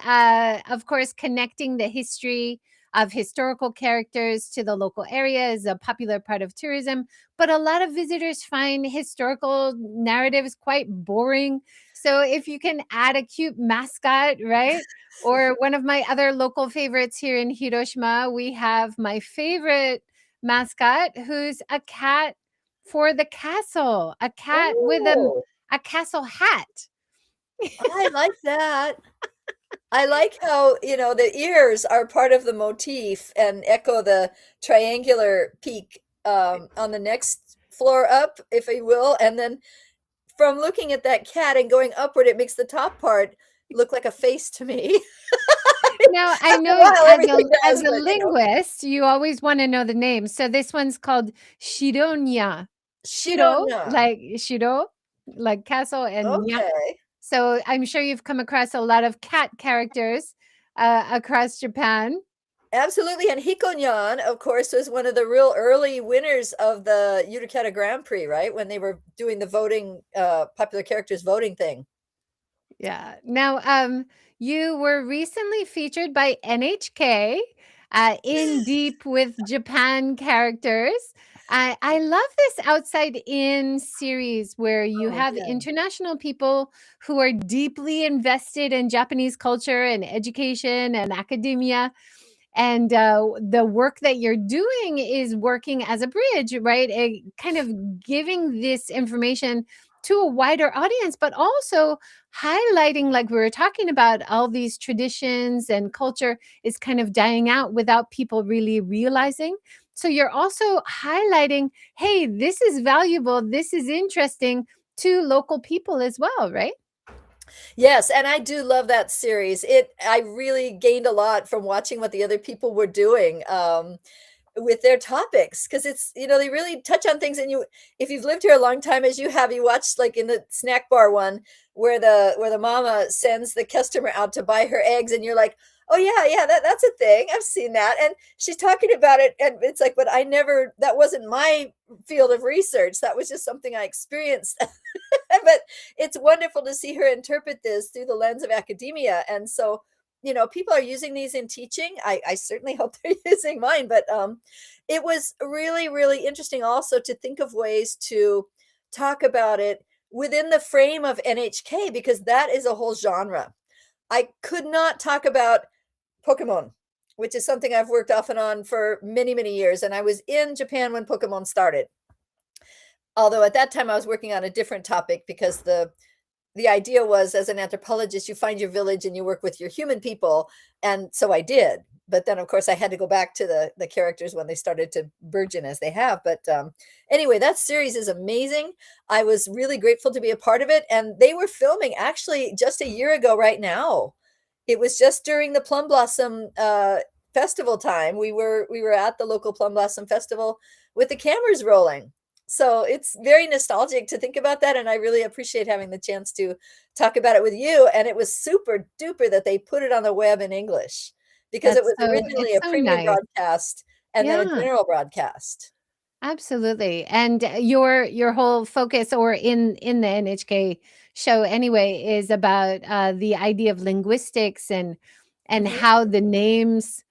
of course, connecting the history of historical characters to the local area is a popular part of tourism. But a lot of visitors find historical narratives quite boring. So if you can add a cute mascot, right? Or one of my other local favorites here in Hiroshima, we have my favorite mascot, who's a cat for the castle, a cat with Oh, a castle hat. I like that. I like how, the ears are part of the motif and echo the triangular peak on the next floor up, if you will. And then from looking at that cat and going upward, it makes the top part look like a face to me. Now, I After a know while, everything as does, a but. linguist, you always wanna know the name. So this one's called Shironya. Shiro, Shironya. like Shiro, like castle, and nya. Okay. So I'm sure you've come across a lot of cat characters, across Japan. Absolutely. And Hikonyan, of course, was one of the real early winners of the Yurikata Grand Prix, right? When they were doing the voting, popular characters voting thing. Yeah. Now, you were recently featured by NHK in Deep with Japan characters. I love this Outside In series where you Oh, have yeah. international people who are deeply invested in Japanese culture and education and academia, and the work that you're doing is working as a bridge, right? Kind of giving this information to a wider audience, but also highlighting, like we were talking about, all these traditions and culture is kind of dying out without people really realizing. So you're also highlighting, hey, this is valuable, this is interesting to local people as well, right? Yes, and I do love that series. I really gained a lot from watching what the other people were doing. With their topics, because they really touch on things, and if you've lived here a long time as you have, you watched, like, in the snack bar one where the mama sends the customer out to buy her eggs, and you're like, oh yeah, yeah, that's a thing, I've seen that, and she's talking about it, and it's like, but I never, that wasn't my field of research, that was just something I experienced. But it's wonderful to see her interpret this through the lens of academia. And so, people are using these in teaching. I certainly hope they're using mine, but it was really, really interesting also to think of ways to talk about it within the frame of NHK, because that is a whole genre. I could not talk about Pokemon, which is something I've worked off and on for many, many years. And I was in Japan when Pokemon started. Although at that time I was working on a different topic, because the idea was, as an anthropologist, you find your village and you work with your human people, and so I did. But then, of course, I had to go back to the characters when they started to burgeon as they have. But anyway, that series is amazing. I was really grateful to be a part of it, and they were filming actually just a year ago. Right now, it was just during the Plum Blossom festival time. We were at the local Plum Blossom festival with the cameras rolling, so it's very nostalgic to think about that, and I really appreciate having the chance to talk about it with you, and it was super duper that they put it on the web in English, because it That's was so originally it's a so premium nice. broadcast and then a Yeah. general broadcast. Absolutely. And your whole focus, or in the NHK show anyway, is about the idea of linguistics and Mhm. how the names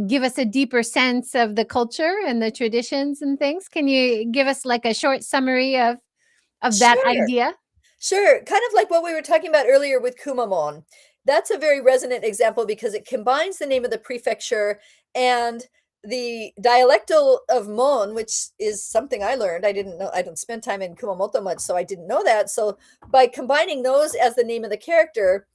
give us a deeper sense of the culture and the traditions and things. Can you give us like a short summary of that Sure. idea? Sure, kind of like what we were talking about earlier with Kumamon. That's a very resonant example, because it combines the name of the prefecture and the dialectal of Mon, which is something I learned. I didn't know. I don't spend time in Kumamoto much, so I didn't know that. So by combining those as the name of the character,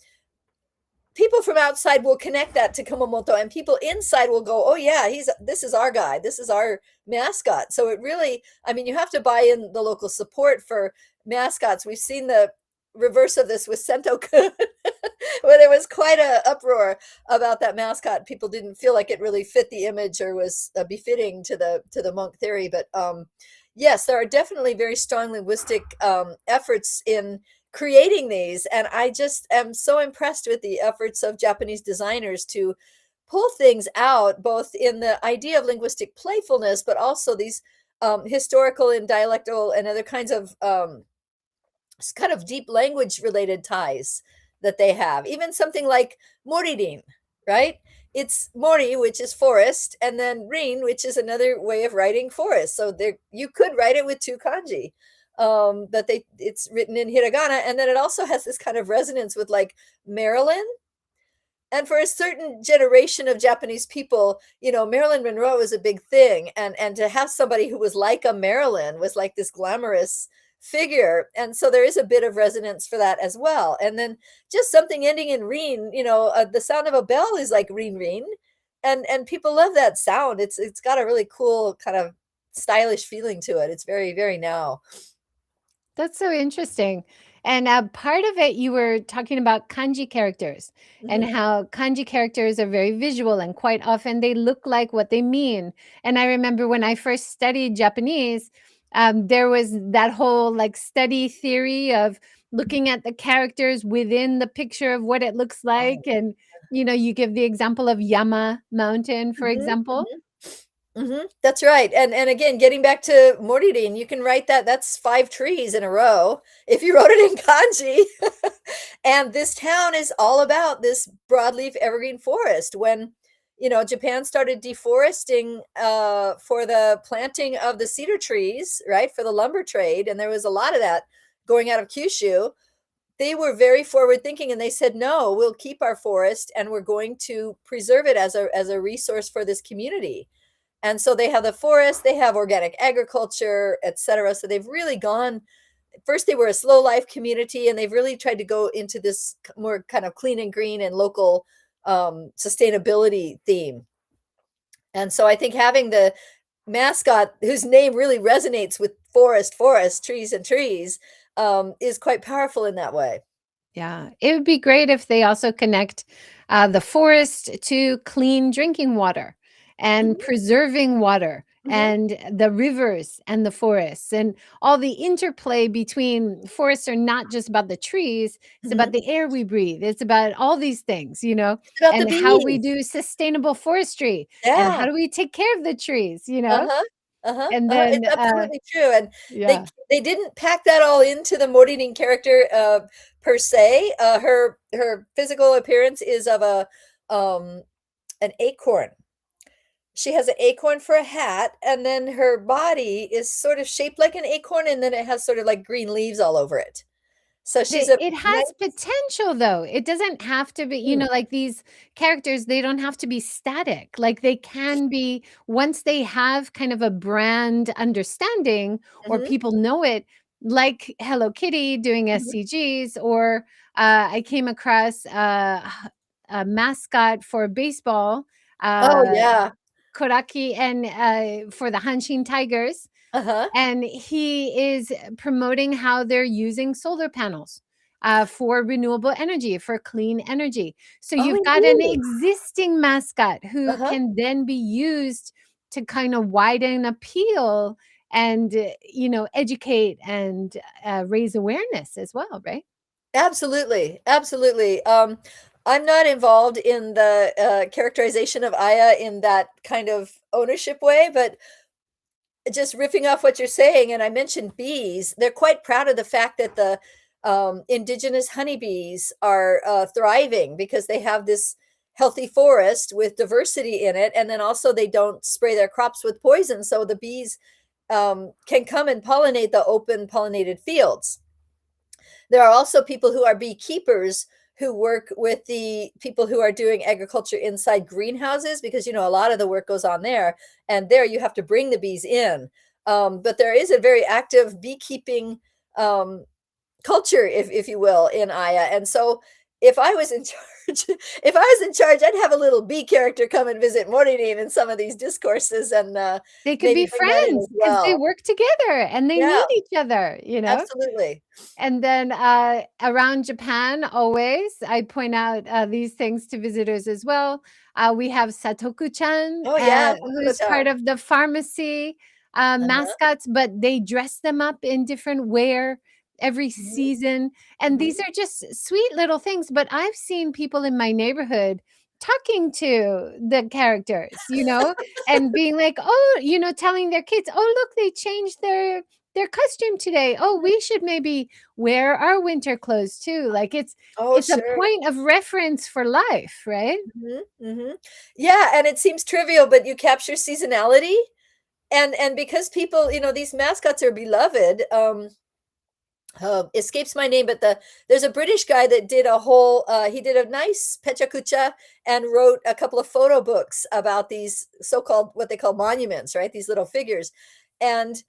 people from outside will connect that to Kumamoto, and people inside will go, oh yeah, this is our guy, this is our mascot. So it really, I mean, you have to buy in the local support for mascots. We've seen the reverse of this with Sento-kun, where there was quite a uproar about that mascot. People didn't feel like it really fit the image or was befitting to the monk theory. But yes, there are definitely very strong linguistic efforts in creating these. And I just am so impressed with the efforts of Japanese designers to pull things out, both in the idea of linguistic playfulness, but also these historical and dialectal and other kinds of kind of deep language related ties that they have. Even something like moririn, right? It's mori, which is forest, and then rin, which is another way of writing forest. So there, you could write it with two kanji. That it's written in hiragana, and then it also has this kind of resonance with like Maryland. And for a certain generation of Japanese people, Marilyn Monroe was a big thing, and to have somebody who was like a Marilyn was like this glamorous figure, and so there is a bit of resonance for that as well. And then just something ending in "reen," the sound of a bell is like "reen reen," and people love that sound. It's got a really cool kind of stylish feeling to it. It's very, very now. That's so interesting. And part of it, you were talking about kanji characters and Mhm, how kanji characters are very visual and quite often they look like what they mean. And I remember when I first studied Japanese, there was that whole like study theory of looking at the characters within the picture of what it looks oh, like. And, you give the example of Yama Mountain, for mhm, example. mhm. That's right. And again, getting back to Moririn, you can write that. That's 5 trees in a row if you wrote it in kanji. And this town is all about this broadleaf evergreen forest. When, Japan started deforesting for the planting of the cedar trees, right, for the lumber trade, and there was a lot of that going out of Kyushu. They were very forward thinking and they said, "No, we'll keep our forest and we're going to preserve it as a resource for this community." And so they have the forest, they have organic agriculture, etc. So they've really gone. First, they were a slow life community, and they've really tried to go into this more kind of clean and green and local sustainability theme. And so I think having the mascot whose name really resonates with forest, trees, and trees is quite powerful in that way. Yeah, it would be great if they also connect the forest to clean drinking water and Mhm, preserving water mhm, and the rivers and the forests and all the interplay between forests are not just about the trees, it's about mhm. the air we breathe. It's about all these things, It's about the and how we bees. do sustainable forestry and how Yeah. do we take care of the trees. Uh-huh, uh-huh, And uh-huh, then, it's absolutely true, and they yeah, they didn't pack that all into the Morning character, per se. Her physical appearance is of um, an acorn. She has an acorn for a hat, and then her body is sort of shaped like an acorn, and then it has sort of like green leaves all over it. So but she's a it nice. has potential though. It doesn't have to be, Mm, like these characters, they don't have to be static. Like they can be once they have kind of a brand understanding or mhm, people know it, like Hello Kitty doing mhm. SCGs, or I came across a mascot for baseball, Oh, uh, yeah. Koraki, and for the Hanshin Tigers, Uh-huh. and he is promoting how they're using solar panels for renewable energy, for clean energy. So Oh, you've got an indeed. existing mascot who Uh-huh. can then be used to kind of widen appeal and, educate and raise awareness as well, right? Absolutely, absolutely. I'm not involved in the characterization of Aya in that kind of ownership way, but just riffing off what you're saying, and I mentioned bees, they're quite proud of the fact that the indigenous honeybees are thriving because they have this healthy forest with diversity in it, and then also they don't spray their crops with poison, so the bees can come and pollinate the open pollinated fields. There are also people who are beekeepers who work with the people who are doing agriculture inside greenhouses because a lot of the work goes on there, and there you have to bring the bees in. But there is a very active beekeeping um, culture, if you will, in Aya. And so if I was in charge, if I was in charge, I'd have a little bee character come and visit Morning in some of these discourses and They could maybe be bring that in as friends because they well. work together and they Yeah, need each other. absolutely. And then, around Japan, always, I point out, these things to visitors as well. We have Satoku-chan, Oh yeah, who's part Sakura-chan. of the pharmacy, Uh-huh. mascots, but they dress them up in different wear, every Mhm, season. And these mhm. are just sweet little things. But I've seen people in my neighborhood talking to the characters, and being like, oh, telling their kids, oh, look, they changed their costume today. Oh, we should maybe wear our winter clothes too. Like Oh, it's a sure. point of reference for life, right? Mhm, mhm. Yeah, and it seems trivial, but you capture seasonality, and because people, these mascots are beloved, escapes my name, but there's a British guy that did he did a nice pechakucha and wrote a couple of photo books about these so-called what they call monuments, right? These little figures. And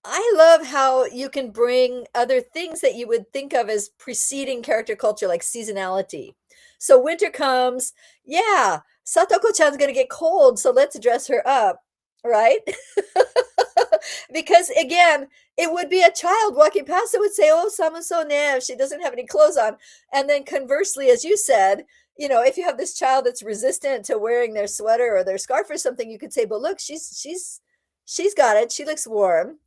I love how you can bring other things that you would think of as preceding character culture, like seasonality. So winter comes, yeah, Satoko-chan's gonna get cold, so let's dress her up, right? Because again, it would be a child walking past that would say, "Oh, samuso ne," if she doesn't have any clothes on. And then conversely, as you said, if you have this child that's resistant to wearing their sweater or their scarf or something, you could say, "But look, she's got it. She looks warm."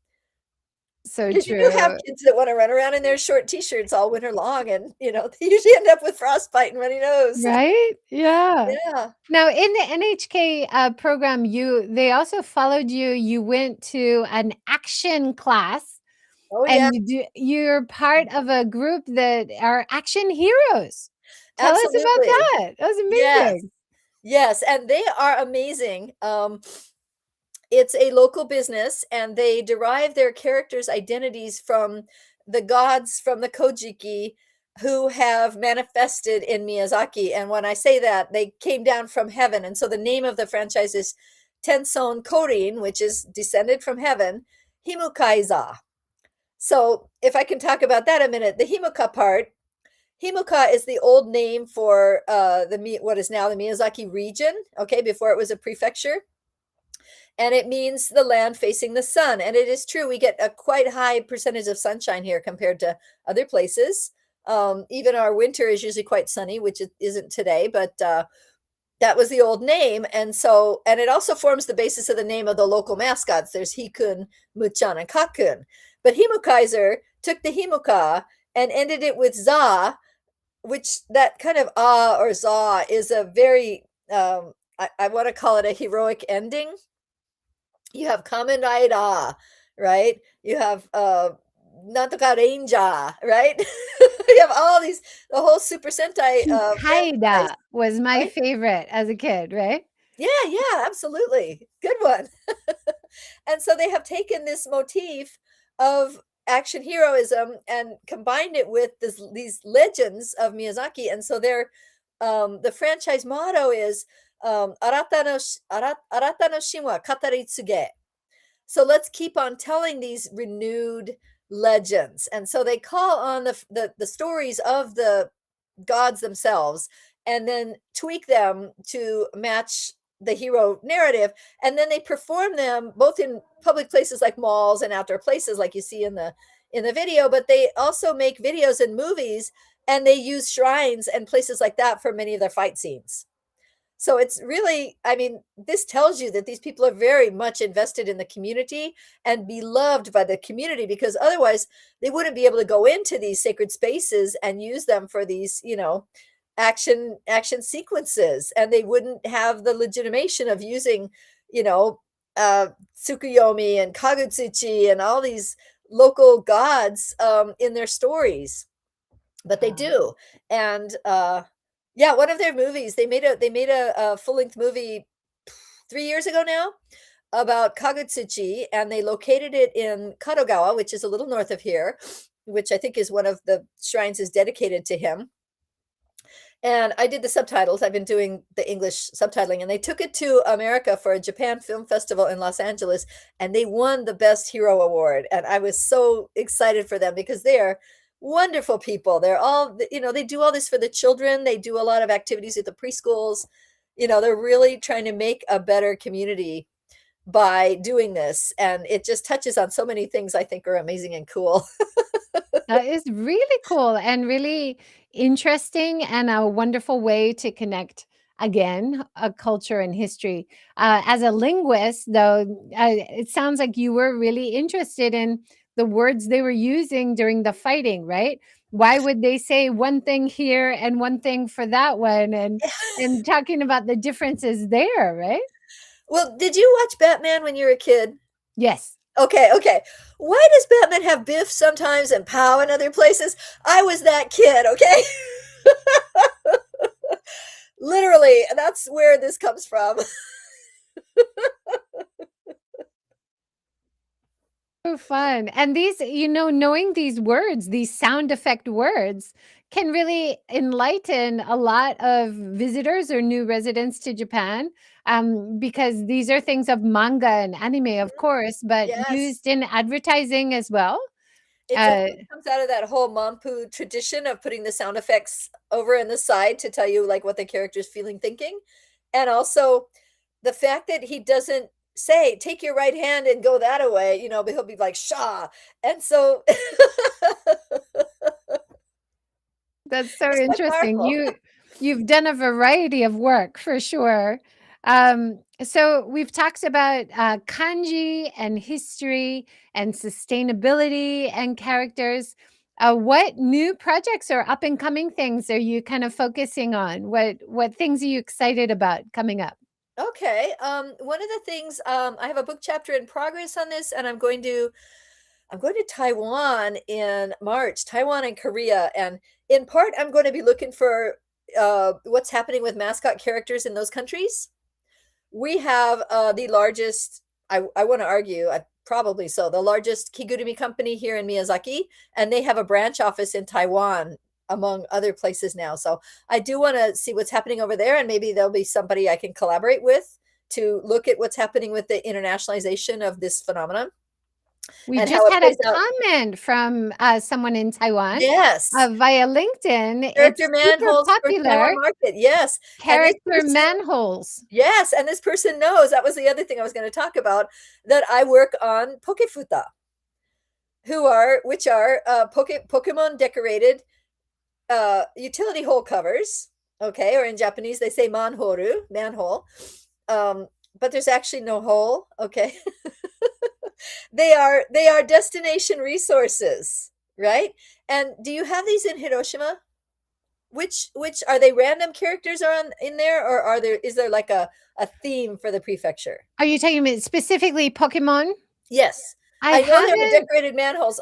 So Because you do have true. kids that wanna run around in their short T-shirts all winter long and, they usually end up with frostbite and runny nose. Right? Yeah. Yeah. Now, in the NHK program, they also followed you. You went to an action class, Oh, yeah. and you're part of a group that are action heroes. Tell us about Absolutely. that. That was Yes. amazing. Yes, and they are amazing. It's a local business, and they derive their characters' identities from the gods from the Kojiki who have manifested in Miyazaki. And when I say that, they came down from heaven. And so the name of the franchise is Tenson Korin, which is descended from heaven, Himukaiza. So if I can talk about that a minute, the Himuka part, Himuka is the old name for what is now the Miyazaki region, okay, before it was a prefecture, and it means the land facing the sun. And it is true, we get a quite high percentage of sunshine here compared to other places. Even our winter is usually quite sunny, which it isn't today, but that was the old name. And it also forms the basis of the name of the local mascots. There's Hikun, Muchan, and Kakun. But Himukaiser took the Himuka and ended it with Za, which that kind of ah or za is a very I want to call it a heroic ending. You have Kamen Rider, right? You have Nantoka Ranger, right? You have all these, the whole Super Sentai franchise, Kikaida was my right? favorite as a kid, right? Yeah, yeah, absolutely. Good one. And so they have taken this motif of action heroism and combined it with these legends of Miyazaki. And so the franchise motto is Arata no Shinwa Kataritsuge. So let's keep on telling these renewed legends. And so they call on the stories of the gods themselves and then tweak them to match the hero narrative, and then they perform them both in public places like malls and outdoor places like you see in the video, but they also make videos and movies, and they use shrines and places like that for many of their fight scenes. So it's really, I mean, this tells you that these people are very much invested in the community and beloved by the community, because otherwise they wouldn't be able to go into these sacred spaces and use them for these, action sequences, and they wouldn't have the legitimation of using, you know, Tsukuyomi and Kagutsuchi and all these local gods in their stories, but they Wow. do. And yeah, one of their movies, they made a full-length movie 3 years ago now about Kagutsuchi, and they located it in Kadogawa, which is a little north of here, which I think is one of the shrines is dedicated to him. And I did the subtitles. I've been doing the English subtitling, and they took it to America for a Japan Film Festival in Los Angeles, and they won the Best Hero Award. And I was so excited for them because they are wonderful people. They're all, they do all this for the children. They do a lot of activities at the preschools. They're really trying to make a better community by doing this. And it just touches on so many things I think are amazing and cool. That is really cool and really interesting, and a wonderful way to connect again a culture and history. As a linguist, though, it sounds like you were really interested in the words they were using during the fighting, right? Why would they say one thing here and one thing for that one, and talking about the differences there, right? Well, did you watch Batman when you were a kid? Yes. Okay, okay. Why does Batman have Biff sometimes and Pow in other places? I was that kid, okay? Literally, that's where this comes from. So fun. And these, knowing these words, these sound effect words can really enlighten a lot of visitors or new residents to Japan, because these are things of manga and anime, of course, but Yes. used in advertising as well. It Uh, definitely comes out of that whole Mampu tradition of putting the sound effects over in the side to tell you like what the character's feeling, thinking. And also the fact that he doesn't say, take your right hand and go that away, but he'll be like, Shah. And so That's so it's quite interesting. powerful. You've done a variety of work for sure. So we've talked about kanji and history and sustainability and characters. What new projects or up and coming things are you kind of focusing on? What things are you excited about coming up? Okay. One of the things, I have a book chapter in progress on this, and I'm going to Taiwan in March, Taiwan and Korea, and in part I'm going to be looking for what's happening with mascot characters in those countries. We have the largest, I want to argue, probably so, the largest kigurumi company here in Miyazaki, and they have a branch office in Taiwan, among other places now. So I do want to see what's happening over there, and maybe there'll be somebody I can collaborate with to look at what's happening with the internationalization of this phenomenon We and how just it had a plays out. comment from someone in Taiwan Yes. via LinkedIn. Character It's super manholes for popular. Taiwan market. Yes. And this Character person, manholes. yes, and this person knows, that was the other thing I was going to talk about, that I work on Pokefuta, which are Pokemon decorated utility hole covers. Okay, or in Japanese they say manhoru, manhole. Um, but there's actually no hole. Okay. They are destination resources, right? And do you have these in Hiroshima? Which are they, random characters are in there, or is there like a theme for the prefecture? Are you talking about specifically Pokemon? Yes. I I know there are haven't. decorated manholes,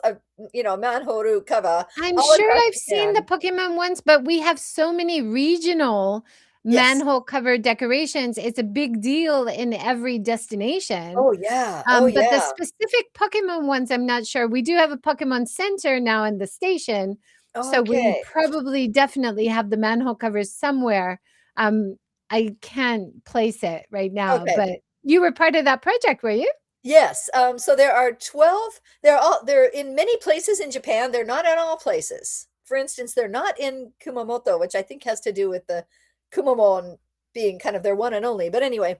manhoru cover I'm all sure across I've seen the Japan. Pokemon ones, but we have so many regional Yes. manhole cover decorations. It's a big deal in every destination. Oh yeah. Oh But the yeah. specific Pokemon ones, I'm not sure. We do have a Pokemon Center now in the station, so we Okay. probably definitely have the manhole covers somewhere. Um, I can't place it right now, Okay. but you were part of that project, were you? Yes. So there are 12. They're in many places in Japan. They're not in all places. For instance, they're not in Kumamoto, which I think has to do with the Kumamon being kind of their one and only. But anyway,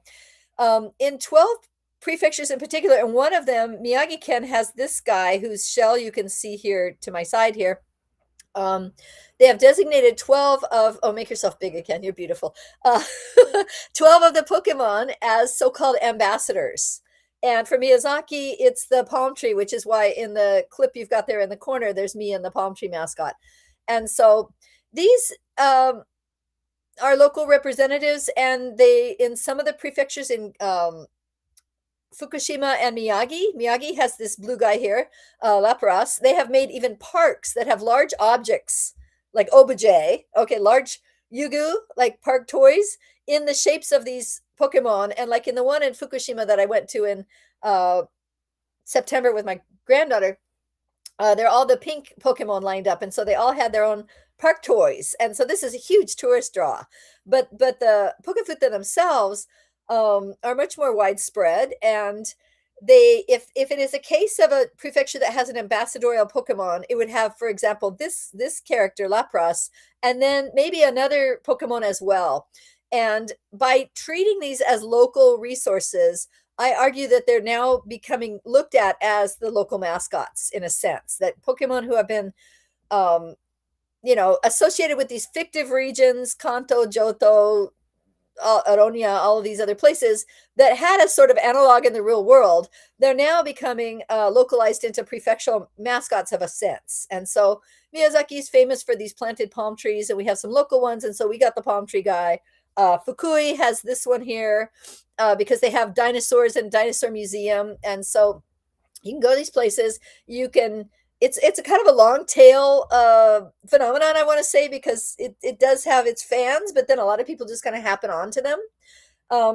in 12 prefectures in particular, and one of them, Miyagi-Ken, has this guy whose shell you can see here to my side here. Um, they have designated 12 of, oh, make yourself big again. You're beautiful. Uh, 12 of the Pokemon as so-called ambassadors. And for Miyazaki, it's the palm tree, which is why in the clip you've got there in the corner, there's me and the palm tree mascot. And so these are local representatives, and they, in some of the prefectures in Fukushima and Miyagi has this blue guy here, Lapras. They have made even parks that have large objects like obj, okay, large yugu, like park toys in the shapes of these Pokemon. And like in the one in Fukushima that I went to in September with my granddaughter, they're all the pink Pokemon lined up, and so they all had their own park toys, and so this is a huge tourist draw. But the Pokefuta themselves are much more widespread, and if it is a case of a prefecture that has an ambassadorial Pokemon, it would have, for example, this character Lapras, and then maybe another Pokemon as well. And by treating these as local resources, I argue that they're now becoming looked at as the local mascots, in a sense, that Pokemon who have been, associated with these fictive regions, Kanto, Johto, Aronia, all of these other places that had a sort of analog in the real world, they're now becoming localized into prefectural mascots of a sense. And so Miyazaki is famous for these planted palm trees, and we have some local ones. And so we got the palm tree guy. Fukui has this one here because they have dinosaurs and dinosaur museum. And so you can go to these places. You can it's a kind of a long tail phenomenon, I want to say, because it does have its fans, but then a lot of people just kind of happen onto them.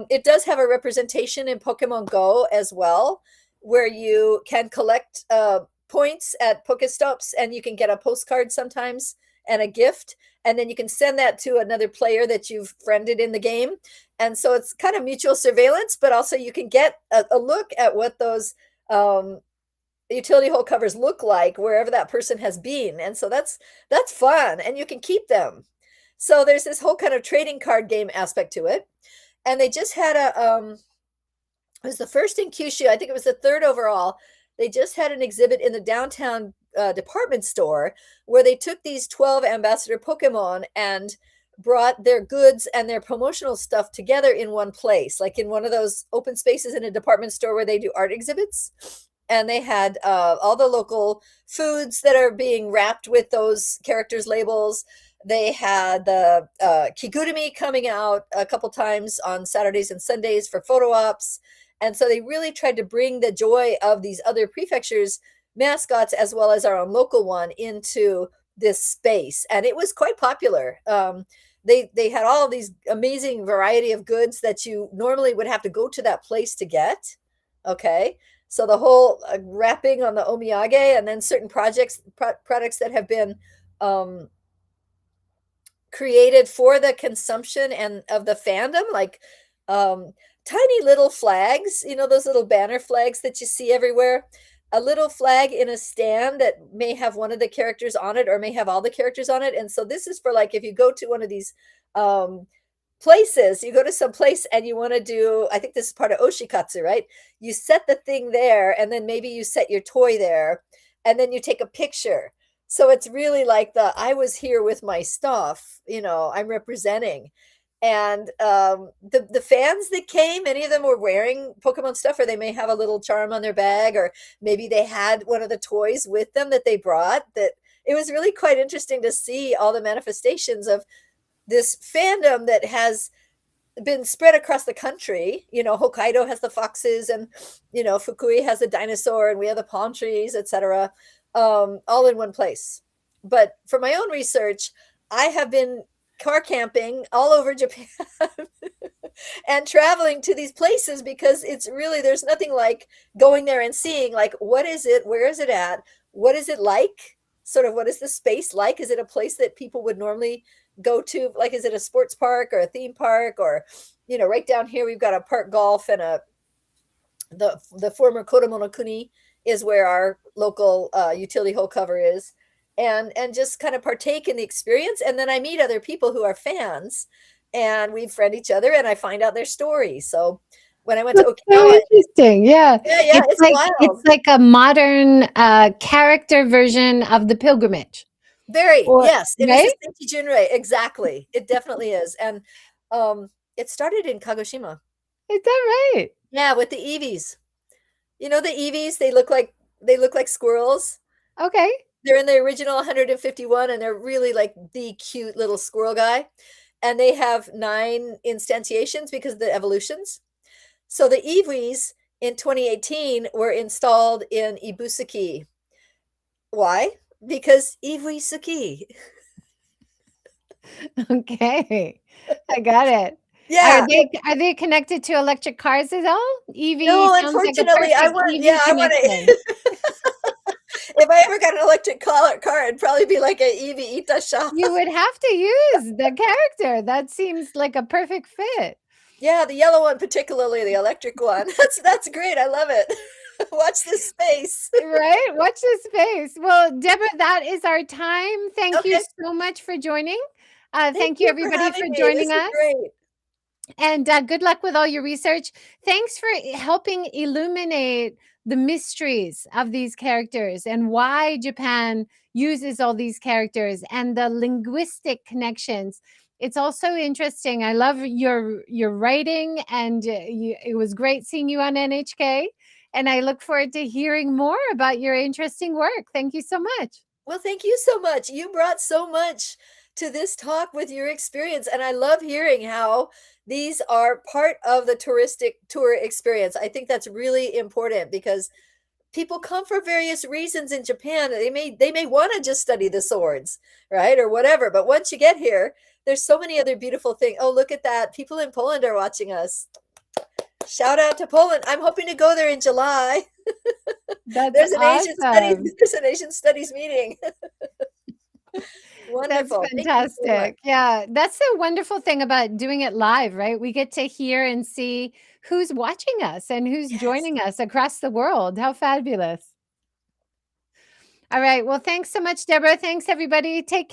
It does have a representation in Pokemon Go as well, where you can collect points at Pokestops, and you can get a postcard sometimes and a gift, and then you can send that to another player that you've friended in the game. And so it's kind of mutual surveillance, but also you can get a look at what those utility hole covers look like wherever that person has been. And so that's fun, and you can keep them. So there's this whole kind of trading card game aspect to it. And they just had it was the first in Kyushu. I think it was the third overall. They just had an exhibit in the downtown department store where they took these 12 ambassador Pokemon and brought their goods and their promotional stuff together in one place, like in one of those open spaces in a department store where they do art exhibits. And they had all the local foods that are being wrapped with those characters' labels. They had the Kigurumi coming out a couple times on Saturdays and Sundays for photo ops. And so they really tried to bring the joy of these other prefectures' mascots, as well as our own local one, into this space. And it was quite popular. They had all of these amazing variety of goods that you normally would have to go to that place to get. Okay. So the whole wrapping on the omiyage, and then certain products that have been created for the consumption and of the fandom, like tiny little flags, those little banner flags that you see everywhere. A little flag in a stand that may have one of the characters on it or may have all the characters on it. And so this is for, like, if you go to one of these places, you go to some place and you want to do, I think this is part of oshikatsu, right? You set the thing there, and then maybe you set your toy there, and then you take a picture. So it's really like I was here with my stuff, I'm representing. And the fans that came, many of them were wearing Pokemon stuff, or they may have a little charm on their bag, or maybe they had one of the toys with them that they brought. That it was really quite interesting to see all the manifestations of this fandom that has been spread across the country. Hokkaido has the foxes, and Fukui has the dinosaur, and we have the palm trees, etc., all in one place. But for my own research, I have been car camping all over Japan and traveling to these places, because it's really, there's nothing like going there and seeing, like, what is it, where is it at, what is it like, sort of, what is the space like? Is it a place that people would normally go to? Like, is it a sports park or a theme park? Or right down here we've got a park golf, and the former Kodomonokuni is where our local utility hole cover is. And just kind of partake in the experience. And then I meet other people who are fans, and we friend each other, and I find out their story. So when I went to That's so Okinawa, interesting. Yeah. yeah, it's wild. It's like a modern character version of the pilgrimage. Very, Or yes, it is right? a Senki Junrei, exactly. It definitely is. And it started in Kagoshima. Is that right? Yeah, with the Eevees. The Eevees, they look like squirrels. Okay. They're in the original 151, and they're really like the cute little squirrel guy. And they have 9 instantiations because of the evolutions. So the Eevees in 2018 were installed in Ibusuki. Why? Because Ibusuki. Okay. I got it. Yeah. Are they connected to electric cars at all? EV No, sounds like a unfortunately, perfect EV I want connection. if I ever got an electric car, it'd probably be like an Eevee Itasha. You would have to use the character. That seems like a perfect fit. Yeah, the yellow one, particularly the electric one. That's great. I love it. Watch this space. Right? Watch this space. Well, Deborah, that is our time. Thank you Okay. so much for joining. Thank Thank you, you for everybody, for having me. This joining is us. great. And good luck with all your research. Thanks for helping illuminate the mysteries of these characters and why Japan uses all these characters and the linguistic connections. It's also interesting. I love your writing, and it was great seeing you on NHK. And I look forward to hearing more about your interesting work. Thank you so much. Well, thank you so much. You brought so much to this talk with your experience, and I love hearing how these are part of the touristic tour experience. I think that's really important because people come for various reasons in Japan. They may want to just study the swords, right? Or whatever. But once you get here, there's so many other beautiful things. Oh, look at that. People in Poland are watching us. Shout out to Poland. I'm hoping to go there in July. That's There's an Asian studies awesome. there's an Asian studies meeting. That's Wonderful. Thank you so much. fantastic. Yeah, that's the wonderful thing about doing it live, right? We get to hear and see who's watching us and who's Yes. joining us across the world. How fabulous. All right. Well, thanks so much, Deborah. Thanks, everybody. Take care.